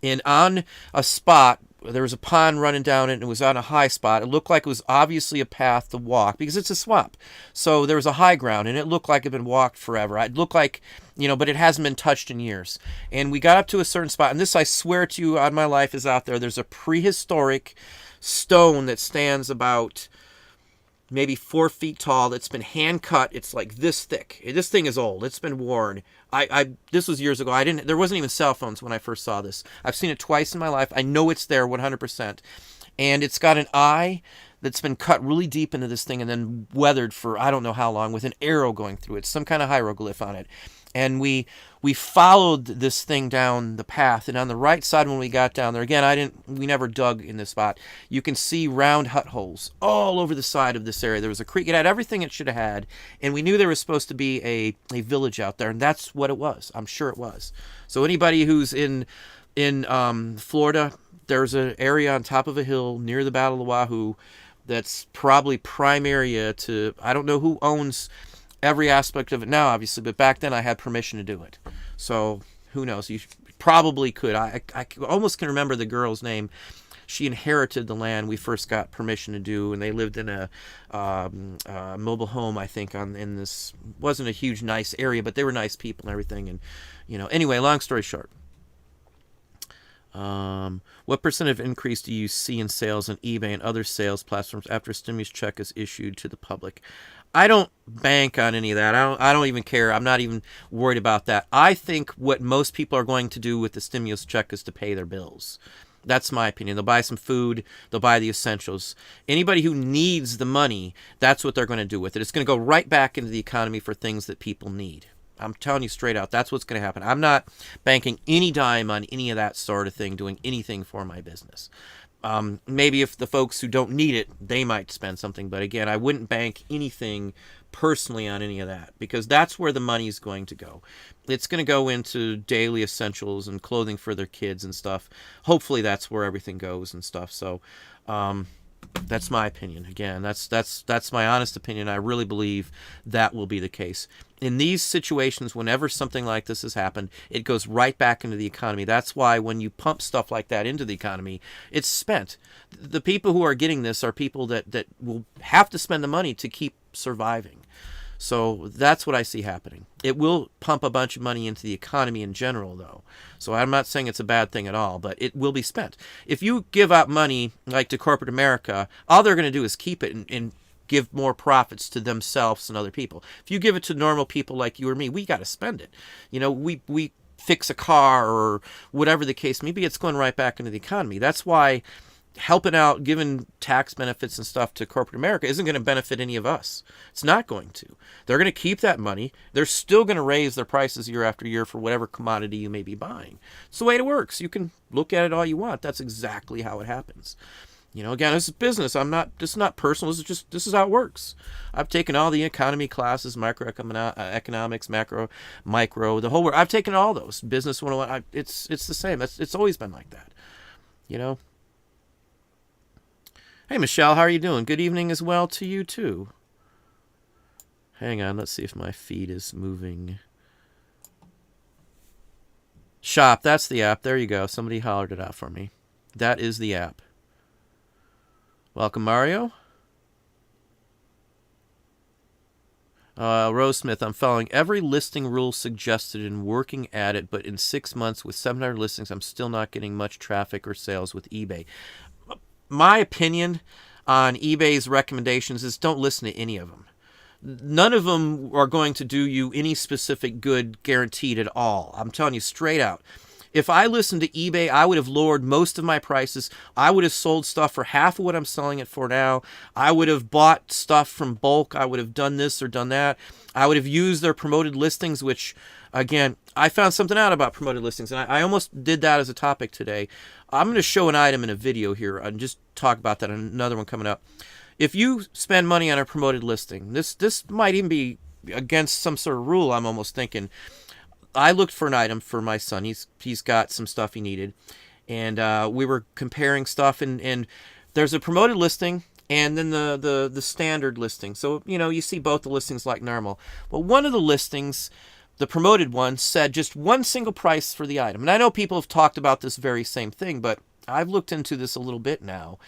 And on a spot, there was a pond running down it, and it was on a high spot. It looked like it was obviously a path to walk, because it's a swamp. So there was a high ground, and it looked like it had been walked forever. It looked like, but it hasn't been touched in years. And we got up to a certain spot, and this, I swear to you, on my life, is out there. There's a prehistoric stone that stands about maybe 4 feet tall. That's been hand cut. It's like this thick. This thing is old. It's been worn. This was years ago. There wasn't even cell phones when I first saw this. I've seen it twice in my life. I know it's there 100%. And it's got an eye that's been cut really deep into this thing and then weathered for I don't know how long with an arrow going through it, some kind of hieroglyph on it. And we followed this thing down the path, and on the right side when we got down there, again, we never dug in this spot. You can see round hut holes all over the side of this area. There was a creek. It had everything it should have had, and we knew there was supposed to be a village out there, and that's what it was. I'm sure it was. So anybody who's in Florida, there's an area on top of a hill near the Battle of the Wahoo that's probably prime area to, I don't know who owns every aspect of it now, obviously, but back then I had permission to do it. So who knows? You probably could. I almost can remember the girl's name. She inherited the land we first got permission to do, and they lived in a mobile home, I think, in this, wasn't a huge, nice area, but they were nice people and everything. And, anyway, long story short. What percent of increase do you see in sales on eBay and other sales platforms after a stimulus check is issued to the public? I don't bank on any of that. I don't even care. I'm not even worried about that. I think what most people are going to do with the stimulus check is to pay their bills. That's my opinion. They'll buy some food. They'll buy the essentials. Anybody who needs the money, that's what they're going to do with it. It's going to go right back into the economy for things that people need. I'm telling you straight out, that's what's going to happen. I'm not banking any dime on any of that sort of thing, doing anything for my business. Maybe if the folks who don't need it, they might spend something. But again, I wouldn't bank anything personally on any of that, because that's where the money is going to go. It's going to go into daily essentials and clothing for their kids and stuff. Hopefully that's where everything goes and stuff. So that's my opinion. Again, that's my honest opinion. I really believe that will be the case. In these situations, whenever something like this has happened, it goes right back into the economy. That's why when you pump stuff like that into the economy, it's spent. The people who are getting this are people that will have to spend the money to keep surviving. So that's what I see happening. It will pump a bunch of money into the economy in general, though. So I'm not saying it's a bad thing at all, but it will be spent. If you give out money, like to corporate America, all they're going to do is keep it and give more profits to themselves and other people. If you give it to normal people like you or me, we got to spend it. We fix a car or whatever the case may be, it's going right back into the economy. That's why helping out, giving tax benefits and stuff to corporate America isn't going to benefit any of us. It's not going to. They're going to keep that money. They're still going to raise their prices year after year for whatever commodity you may be buying. It's the way it works. You can look at it all you want. That's exactly how it happens. Again, this is business. This is not personal. This is how it works. I've taken all the economy classes, microeconomics, macro, micro, the whole world. I've taken all those. Business 101. It's the same. It's always been like that. Hey, Michelle, how are you doing? Good evening as well to you, too. Hang on. Let's see if my feed is moving. Shop. That's the app. There you go. Somebody hollered it out for me. That is the app. Welcome, Mario. Rose Smith, I'm following every listing rule suggested and working at it, but in 6 months with 700 listings, I'm still not getting much traffic or sales with eBay. My opinion on eBay's recommendations is don't listen to any of them. None of them are going to do you any specific good guaranteed at all. I'm telling you straight out. If I listened to eBay, I would have lowered most of my prices. I would have sold stuff for half of what I'm selling it for now. I would have bought stuff from bulk. I would have done this or done that. I would have used their promoted listings, which, again, I found something out about promoted listings, and I almost did that as a topic today. I'm going to show an item in a video here and just talk about that, another one coming up. If you spend money on a promoted listing, this might even be against some sort of rule, I'm almost thinking. I looked for an item for my son. He's got some stuff he needed, and we were comparing stuff, and there's a promoted listing and then the standard listing. So you see both the listings like normal. Well, one of the listings, the promoted one, said just one single price for the item. And I know people have talked about this very same thing, but I've looked into this a little bit now.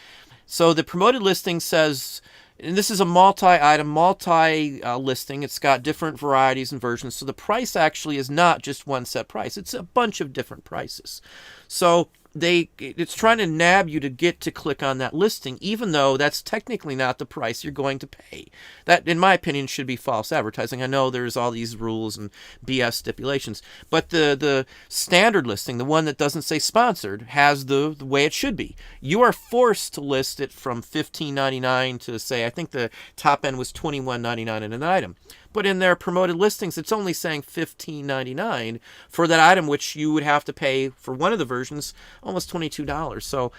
So the promoted listing says, and this is a multi-item, multi-listing. It's got different varieties and versions. So the price actually is not just one set price. It's a bunch of different prices. So it's trying to nab you to get to click on that listing, even though that's technically not the price you're going to pay. That, in my opinion, should be false advertising. I know there's all these rules and BS stipulations, but the standard listing, the one that doesn't say sponsored, has the way it should be. You are forced to list it from $15.99 to, say, I think the top end was $21.99 in an item. But in their promoted listings, it's only saying $15.99 for that item, which you would have to pay for one of the versions almost $22. So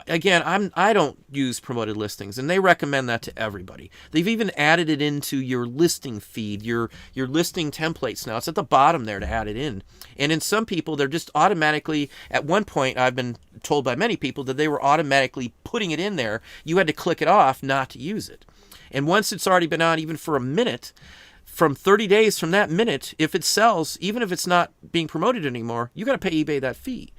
again, I don't use promoted listings, and they recommend that to everybody. They've even added it into your listing feed, your listing templates now. It's at the bottom there to add it in. And in some people, they're just automatically, at one point, I've been told by many people that they were automatically putting it in there. You had to click it off not to use it. And once it's already been on even for a minute, from 30 days from that minute, if it sells, even if it's not being promoted anymore, you got to pay eBay that fee.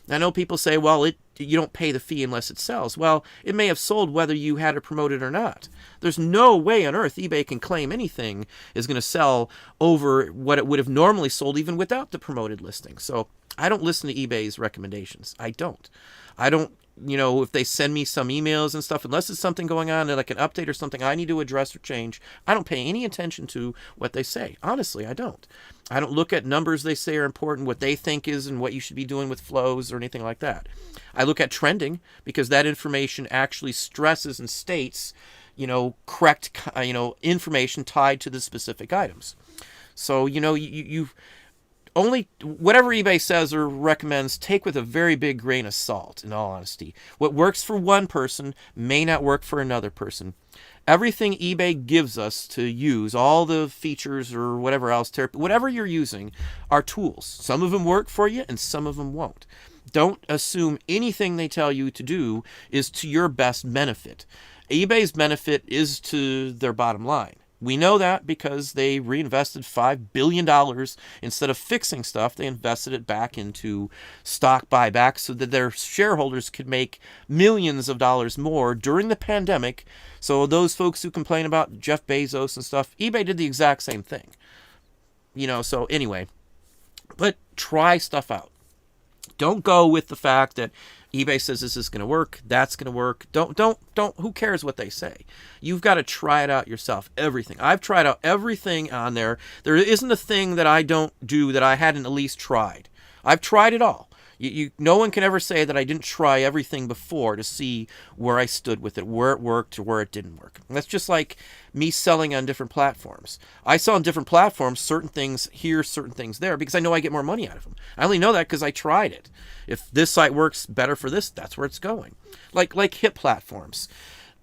I know people say, well, you don't pay the fee unless it sells. Well, it may have sold whether you had it promoted or not. There's no way on earth eBay can claim anything is going to sell over what it would have normally sold even without the promoted listing. So I don't listen to eBay's recommendations. I don't, if they send me some emails and stuff, unless it's something going on like an update or something I need to address or change, I don't pay any attention to what they say. Honestly, I don't. I don't look at numbers they say are important, what they think is and what you should be doing with flows or anything like that. I look at trending because that information actually stresses and states, correct, information tied to the specific items. So, you only whatever eBay says or recommends, take with a very big grain of salt, in all honesty. What works for one person may not work for another person. Everything eBay gives us to use, all the features or whatever else, whatever you're using, are tools. Some of them work for you and some of them won't. Don't assume anything they tell you to do is to your best benefit. eBay's benefit is to their bottom line. We know that because they reinvested $5 billion. Instead of fixing stuff, they invested it back into stock buybacks so that their shareholders could make millions of dollars more during the pandemic. So those folks who complain about Jeff Bezos and stuff, eBay did the exact same thing. So anyway, but try stuff out. Don't go with the fact that eBay says this is going to work, that's going to work. Don't, who cares what they say? You've got to try it out yourself, everything. I've tried out everything on there. There isn't a thing that I don't do that I hadn't at least tried. I've tried it all. No one can ever say that I didn't try everything before to see where I stood with it, where it worked or where it didn't work. And that's just like me selling on different platforms. I sell on different platforms, certain things here, certain things there, because I know I get more money out of them. I only know that because I tried it. If this site works better for this, that's where it's going. Like hip platforms.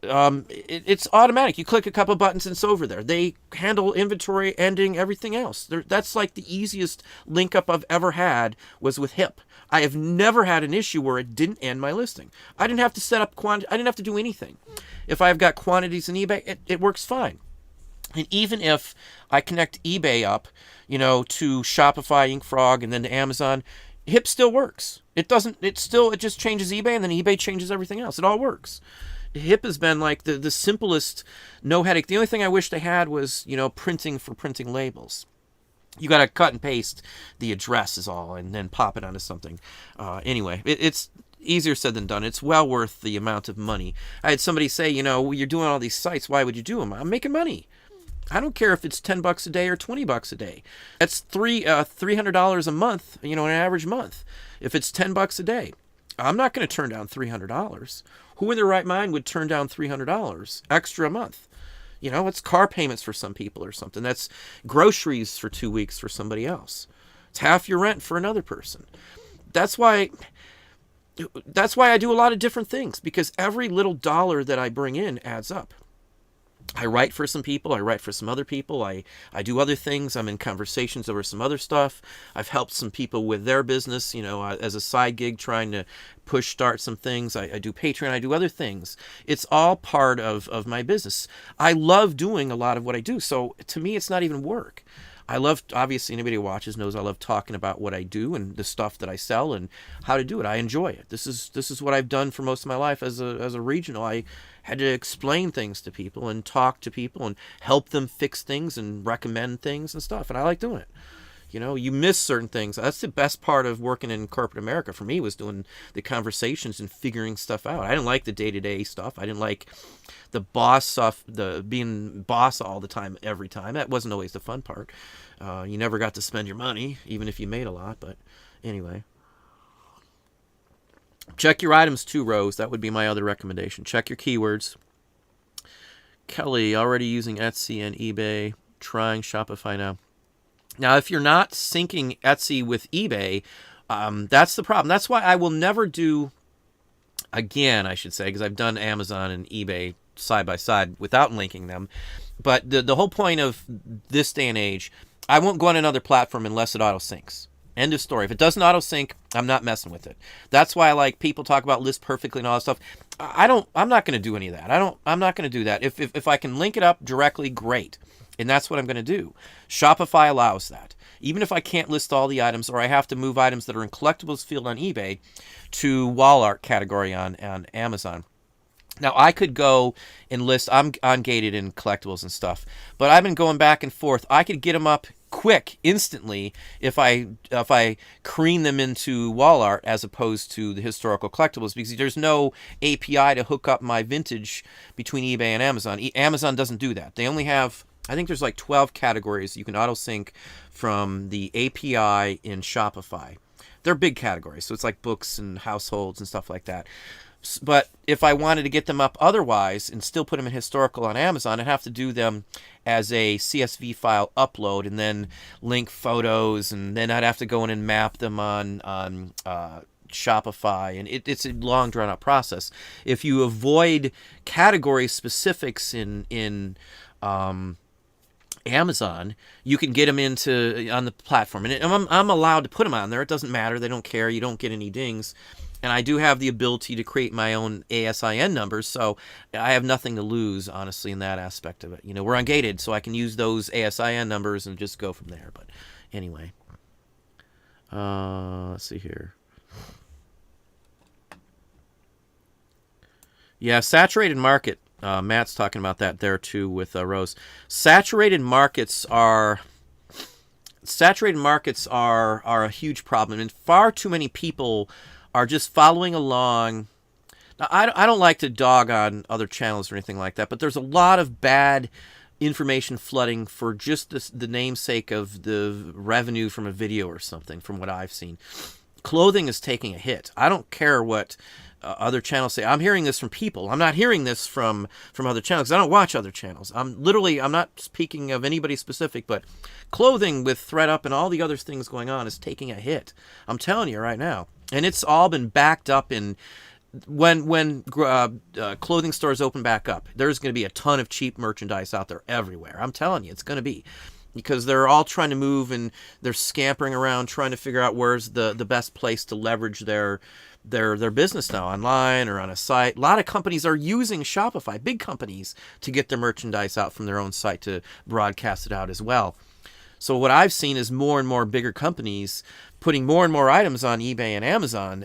It's automatic. You click a couple buttons and it's over there. They handle inventory, ending, everything else. That's like the easiest link up I've ever had was with hip. I have never had an issue where it didn't end my listing. I didn't have to set up I didn't have to do anything. If I've got quantities in eBay, it works fine. And even if I connect eBay up, to Shopify, InkFrog, and then to Amazon, hip still works. It just changes eBay and then eBay changes everything else. It all works. Hip has been like the simplest, no headache. The only thing I wish they had was, printing for printing labels. You got to cut and paste the address is all and then pop it onto something. Anyway, it's easier said than done. It's well worth the amount of money. I had somebody say, you're doing all these sites. Why would you do them? I'm making money. I don't care if it's $10 a day or $20 a day. That's $300 a month, an average month. If it's $10 a day, I'm not going to turn down $300. Who in their right mind would turn down $300 extra a month? It's car payments for some people or something. That's groceries for 2 weeks for somebody else. It's half your rent for another person. That's why I do a lot of different things, because every little dollar that I bring in adds up. I write for some people. I write for some other people. I do other things. I'm in conversations over some other stuff. I've helped some people with their business, as a side gig, trying to start some things. I do Patreon. I do other things. It's all part of my business. I love doing a lot of what I do. So to me, it's not even work. I love, obviously, anybody who watches knows I love talking about what I do and the stuff that I sell and how to do it. I enjoy it. This is what I've done for most of my life as a regional. I had to explain things to people and talk to people and help them fix things and recommend things and stuff. And I like doing it. You miss certain things. That's the best part of working in corporate America for me, was doing the conversations and figuring stuff out. I didn't like the day-to-day stuff. I didn't like the boss stuff, the being boss all the time, every time. That wasn't always the fun part. You never got to spend your money, even if you made a lot. But anyway. Check your items too, Rose. That would be my other recommendation. Check your keywords. Kelly, already using Etsy and eBay, trying Shopify now. Now, if you're not syncing Etsy with eBay, that's the problem. That's why I will never do, again, I should say, because I've done Amazon and eBay side by side without linking them. But the whole point of this day and age, I won't go on another platform unless it auto syncs. End of story. If it doesn't auto sync, I'm not messing with it. That's why I like people talk about list perfectly and all that stuff. I'm not going to do any of that. I'm not going to do that. If I can link it up directly, great. And that's what I'm going to do. Shopify allows that. Even if I can't list all the items, or I have to move items that are in collectibles field on eBay to wall art category on Amazon. Now, I could go and list, I'm ungated in collectibles and stuff, but I've been going back and forth. I could get them up quick, instantly, if I cream them into wall art as opposed to the historical collectibles, because there's no API to hook up my vintage between eBay and Amazon. Amazon doesn't do that. They only have, I think there's like 12 categories you can auto sync from the API in Shopify. They're big categories, so it's like books and households and stuff like that. But if I wanted to get them up otherwise and still put them in historical on Amazon, I'd have to do them as a CSV file upload and then link photos, and then I'd have to go in and map them on Shopify, and it's a long drawn out process. If you avoid category specifics in Amazon, you can get them on the platform, and I'm allowed to put them on there. It doesn't matter. They don't care. You don't get any dings. And I do have the ability to create my own ASIN numbers, so I have nothing to lose, honestly, in that aspect of it. We're ungated, so I can use those ASIN numbers and just go from there. But anyway, let's see here. Yeah, saturated market. Matt's talking about that there too with Rose. Saturated markets are a huge problem, and far too many people are just following along. Now, I don't like to dog on other channels or anything like that, but there's a lot of bad information flooding for just the namesake of the revenue from a video or something, from what I've seen. Clothing is taking a hit. I don't care what other channels say. I'm hearing this from people. I'm not hearing this from other channels. I don't watch other channels. I'm not speaking of anybody specific, but clothing with ThreadUp and all the other things going on is taking a hit. I'm telling you right now. And it's all been backed up in when clothing stores open back up. There's going to be a ton of cheap merchandise out there everywhere. I'm telling you, it's going to be, because they're all trying to move and they're scampering around trying to figure out where's the best place to leverage their business now, online or on a site. A lot of companies are using Shopify, big companies, to get their merchandise out from their own site to broadcast it out as well. So what I've seen is more and more bigger companies putting more and more items on eBay and Amazon.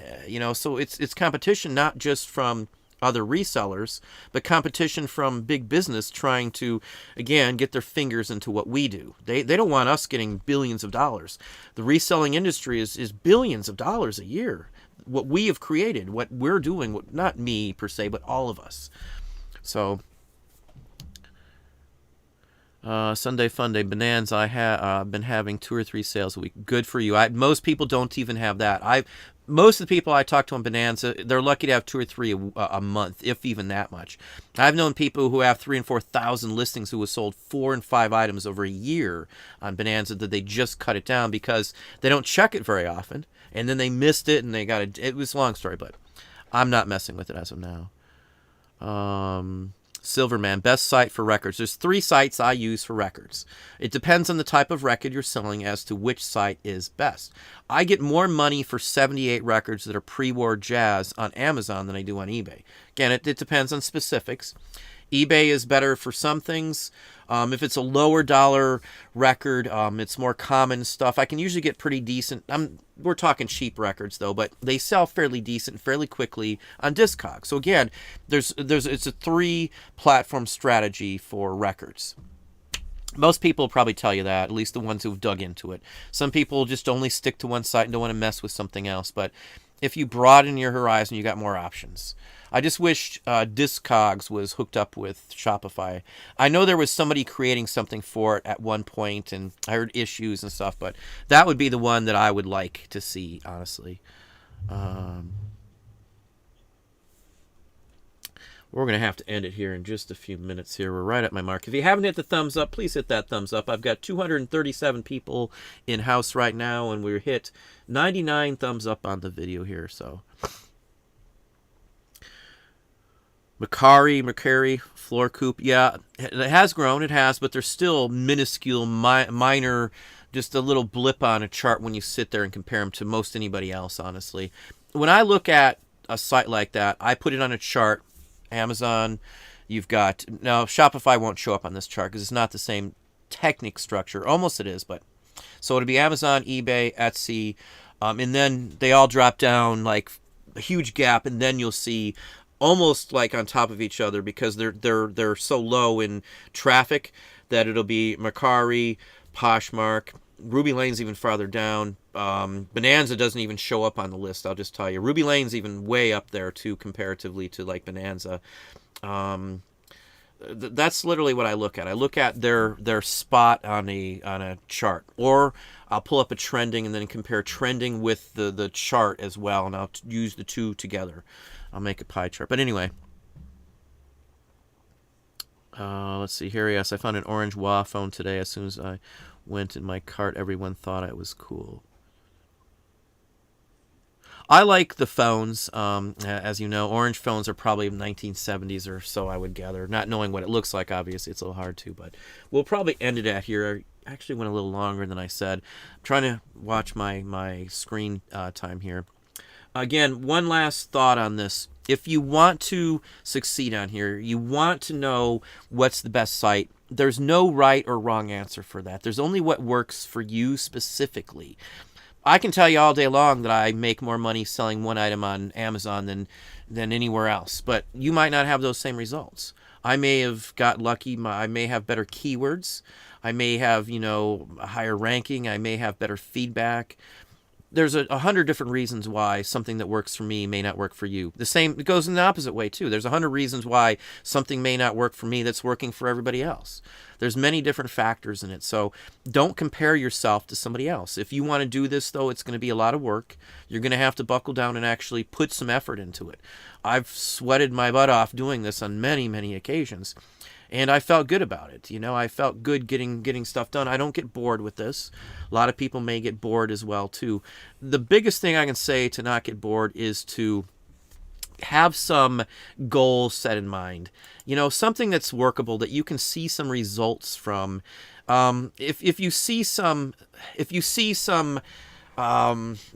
So it's competition not just from other resellers, but competition from big business trying to, again, get their fingers into what we do. They don't want us getting billions of dollars. The reselling industry is billions of dollars a year. What we have created, what we're doing, not me per se, but all of us. So Sunday Fun Day Bonanza. I have been having 2 or 3 sales a week. Good for you. Most people don't even have that. Most of the people I talk to on Bonanza, they're lucky to have 2 or 3 a month, if even that much. I've known people who have 3,000 and 4,000 listings who have sold 4 and 5 items over a year on Bonanza, that they just cut it down because they don't check it very often, and then they missed it and they got it. It was a long story, but I'm not messing with it as of now. Silverman, best site for records. There's 3 sites I use for records. It depends on the type of record you're selling as to which site is best. I get more money for 78 records that are pre-war jazz on Amazon than I do on eBay. Again, it depends on specifics. eBay is better for some things. If it's a lower dollar record, it's more common stuff. I can usually get pretty decent. We're talking cheap records though, but they sell fairly decent, fairly quickly on Discogs. So again, it's a 3 platform strategy for records. Most people probably tell you that, at least the ones who've dug into it. Some people just only stick to one site and don't want to mess with something else. But if you broaden your horizon, you got more options. I just wish Discogs was hooked up with Shopify. I know there was somebody creating something for it at one point, and I heard issues and stuff, but that would be the one that I would like to see, honestly. Um, We're going to have to end it here in just a few minutes here. We're right at my mark. If you haven't hit the thumbs up, please hit that thumbs up. I've got 237 people in house right now, and we're hit 99 thumbs up on the video here. So, Macari, floor coop. Yeah, it has grown. It has, but there's still minuscule, minor, just a little blip on a chart when you sit there and compare them to most anybody else, honestly. When I look at a site like that, I put it on a chart. Amazon, you've got, now Shopify won't show up on this chart because it's not the same technic structure. Almost it is, but so it'll be Amazon, eBay, Etsy, and then they all drop down like a huge gap, and then you'll see almost like on top of each other because they're so low in traffic that it'll be Mercari, Poshmark. Ruby Lane's even farther down. Bonanza doesn't even show up on the list, I'll just tell you. Ruby Lane's even way up there, too, comparatively to, like, Bonanza. That's literally what I look at. I look at their spot on a chart. Or I'll pull up a trending and then compare trending with the chart as well, and I'll use the two together. I'll make a pie chart. But anyway, let's see here. Yes, I found an orange Wah phone today. As soon as I went in my cart, everyone thought it was cool. I like the phones. As you know, orange phones are probably 1970s or so, I would gather. Not knowing what it looks like, obviously, it's a little hard to, but we'll probably end it at here. I actually went a little longer than I said. I'm trying to watch my screen time here. Again, one last thought on this. If you want to succeed on here, you want to know what's the best site, there's no right or wrong answer for that. There's only what works for you specifically. I can tell you all day long that I make more money selling one item on Amazon than anywhere else, but you might not have those same results. I may have got lucky. I may have better keywords. I may have, a higher ranking. I may have better feedback. There's 100 different reasons why something that works for me may not work for you. The same, it goes in the opposite way too. There's 100 reasons why something may not work for me that's working for everybody else. There's many different factors in it. So don't compare yourself to somebody else. If you want to do this though, it's going to be a lot of work. You're going to have to buckle down and actually put some effort into it. I've sweated my butt off doing this on many, many occasions. And I felt good about it. I felt good getting stuff done. I don't get bored with this. A lot of people may get bored as well, too. The biggest thing I can say to not get bored is to have some goals set in mind. Something that's workable that you can see some results from. If you see some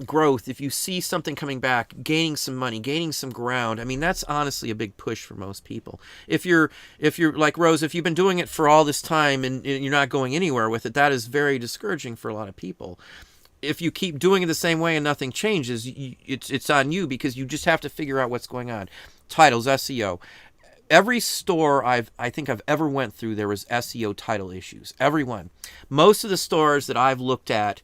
growth, if you see something coming back, gaining some money, gaining some ground, that's honestly a big push for most people. If you're like Rose, if you've been doing it for all this time and you're not going anywhere with it, that is very discouraging for a lot of people. If you keep doing it the same way and nothing changes, it's on you, because you just have to figure out what's going on. Titles, SEO. Every store I think I've ever went through, there was SEO title issues. Every one. Most of the stores that I've looked at,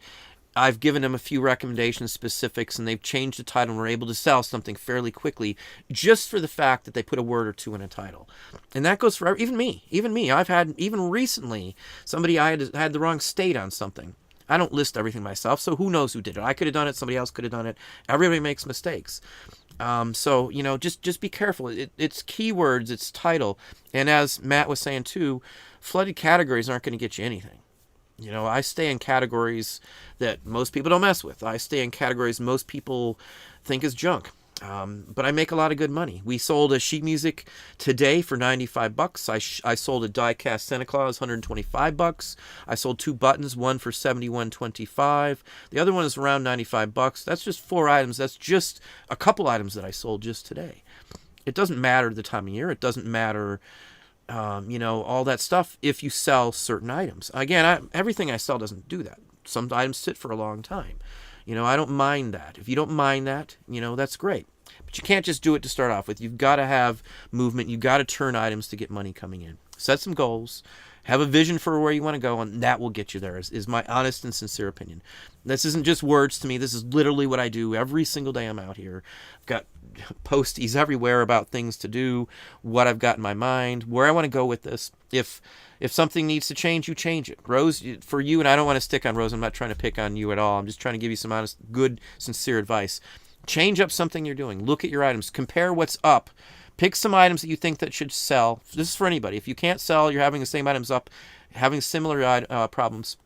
I've given them a few recommendations, specifics, and they've changed the title and were able to sell something fairly quickly just for the fact that they put a word or two in a title. And that goes for even me. I've had, even recently, somebody I had the wrong state on something. I don't list everything myself, so who knows who did it. I could have done it. Somebody else could have done it. Everybody makes mistakes. So, just be careful. It's keywords, it's title. And as Matt was saying too, flooded categories aren't going to get you anything. I stay in categories that most people don't mess with. I stay in categories most people think is junk. But I make a lot of good money. We sold a sheet music today for $95. I sold a die-cast Santa Claus, $125. I sold 2 buttons, one for $71.25. The other one is around $95. That's just 4 items. That's just a couple items that I sold just today. It doesn't matter the time of year. It doesn't matter, all that stuff if you sell certain items. Again, everything I sell doesn't do that. Some items sit for a long time. I don't mind that. If you don't mind that, that's great. But you can't just do it to start off with. You've got to have movement. You've got to turn items to get money coming in. Set some goals Have a vision for where you want to go, and that will get you there, is my honest and sincere opinion. This isn't just words to me. This is literally what I do every single day I'm out here. I've got posties everywhere about things to do, what I've got in my mind, where I want to go with this. If something needs to change, you change it. Rose, for you, and I don't want to stick on Rose. I'm not trying to pick on you at all. I'm just trying to give you some honest, good, sincere advice. Change up something you're doing. Look at your items. Compare what's up. Pick some items that you think that should sell. This is for anybody. If you can't sell, you're having the same items up, having similar problems.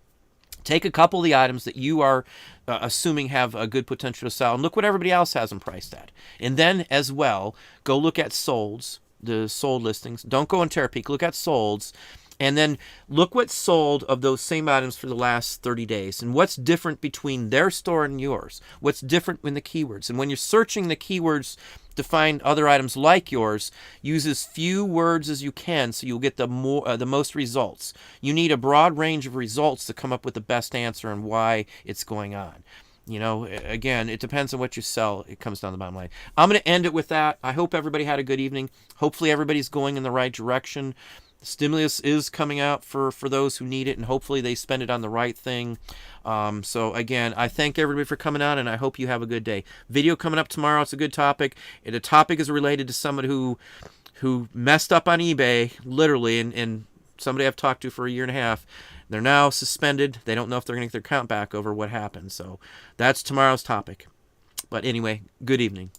Take a couple of the items that you are assuming have a good potential to sell, and look what everybody else has them priced at. And then, as well, go look at solds, the sold listings. Don't go and tear a peek. Look at solds. And then look what's sold of those same items for the last 30 days. And what's different between their store and yours. What's different in the keywords. And when you're searching the keywords to find other items like yours, use as few words as you can so you'll get the most results. You need a broad range of results to come up with the best answer and why it's going on. You know, again, it depends on what you sell. It comes down to the bottom line. I'm going to end it with that. I hope everybody had a good evening. Hopefully everybody's going in the right direction. Stimulus is coming out for those who need it, and hopefully they spend it on the right thing. So again, I thank everybody for coming out, and I hope you have a good day. Video coming up tomorrow. It's a good topic. And the topic is related to somebody who messed up on eBay, literally, and somebody I've talked to for a year and a half. They're now suspended. They don't know if they're going to get their account back over what happened. So that's tomorrow's topic. But anyway, good evening.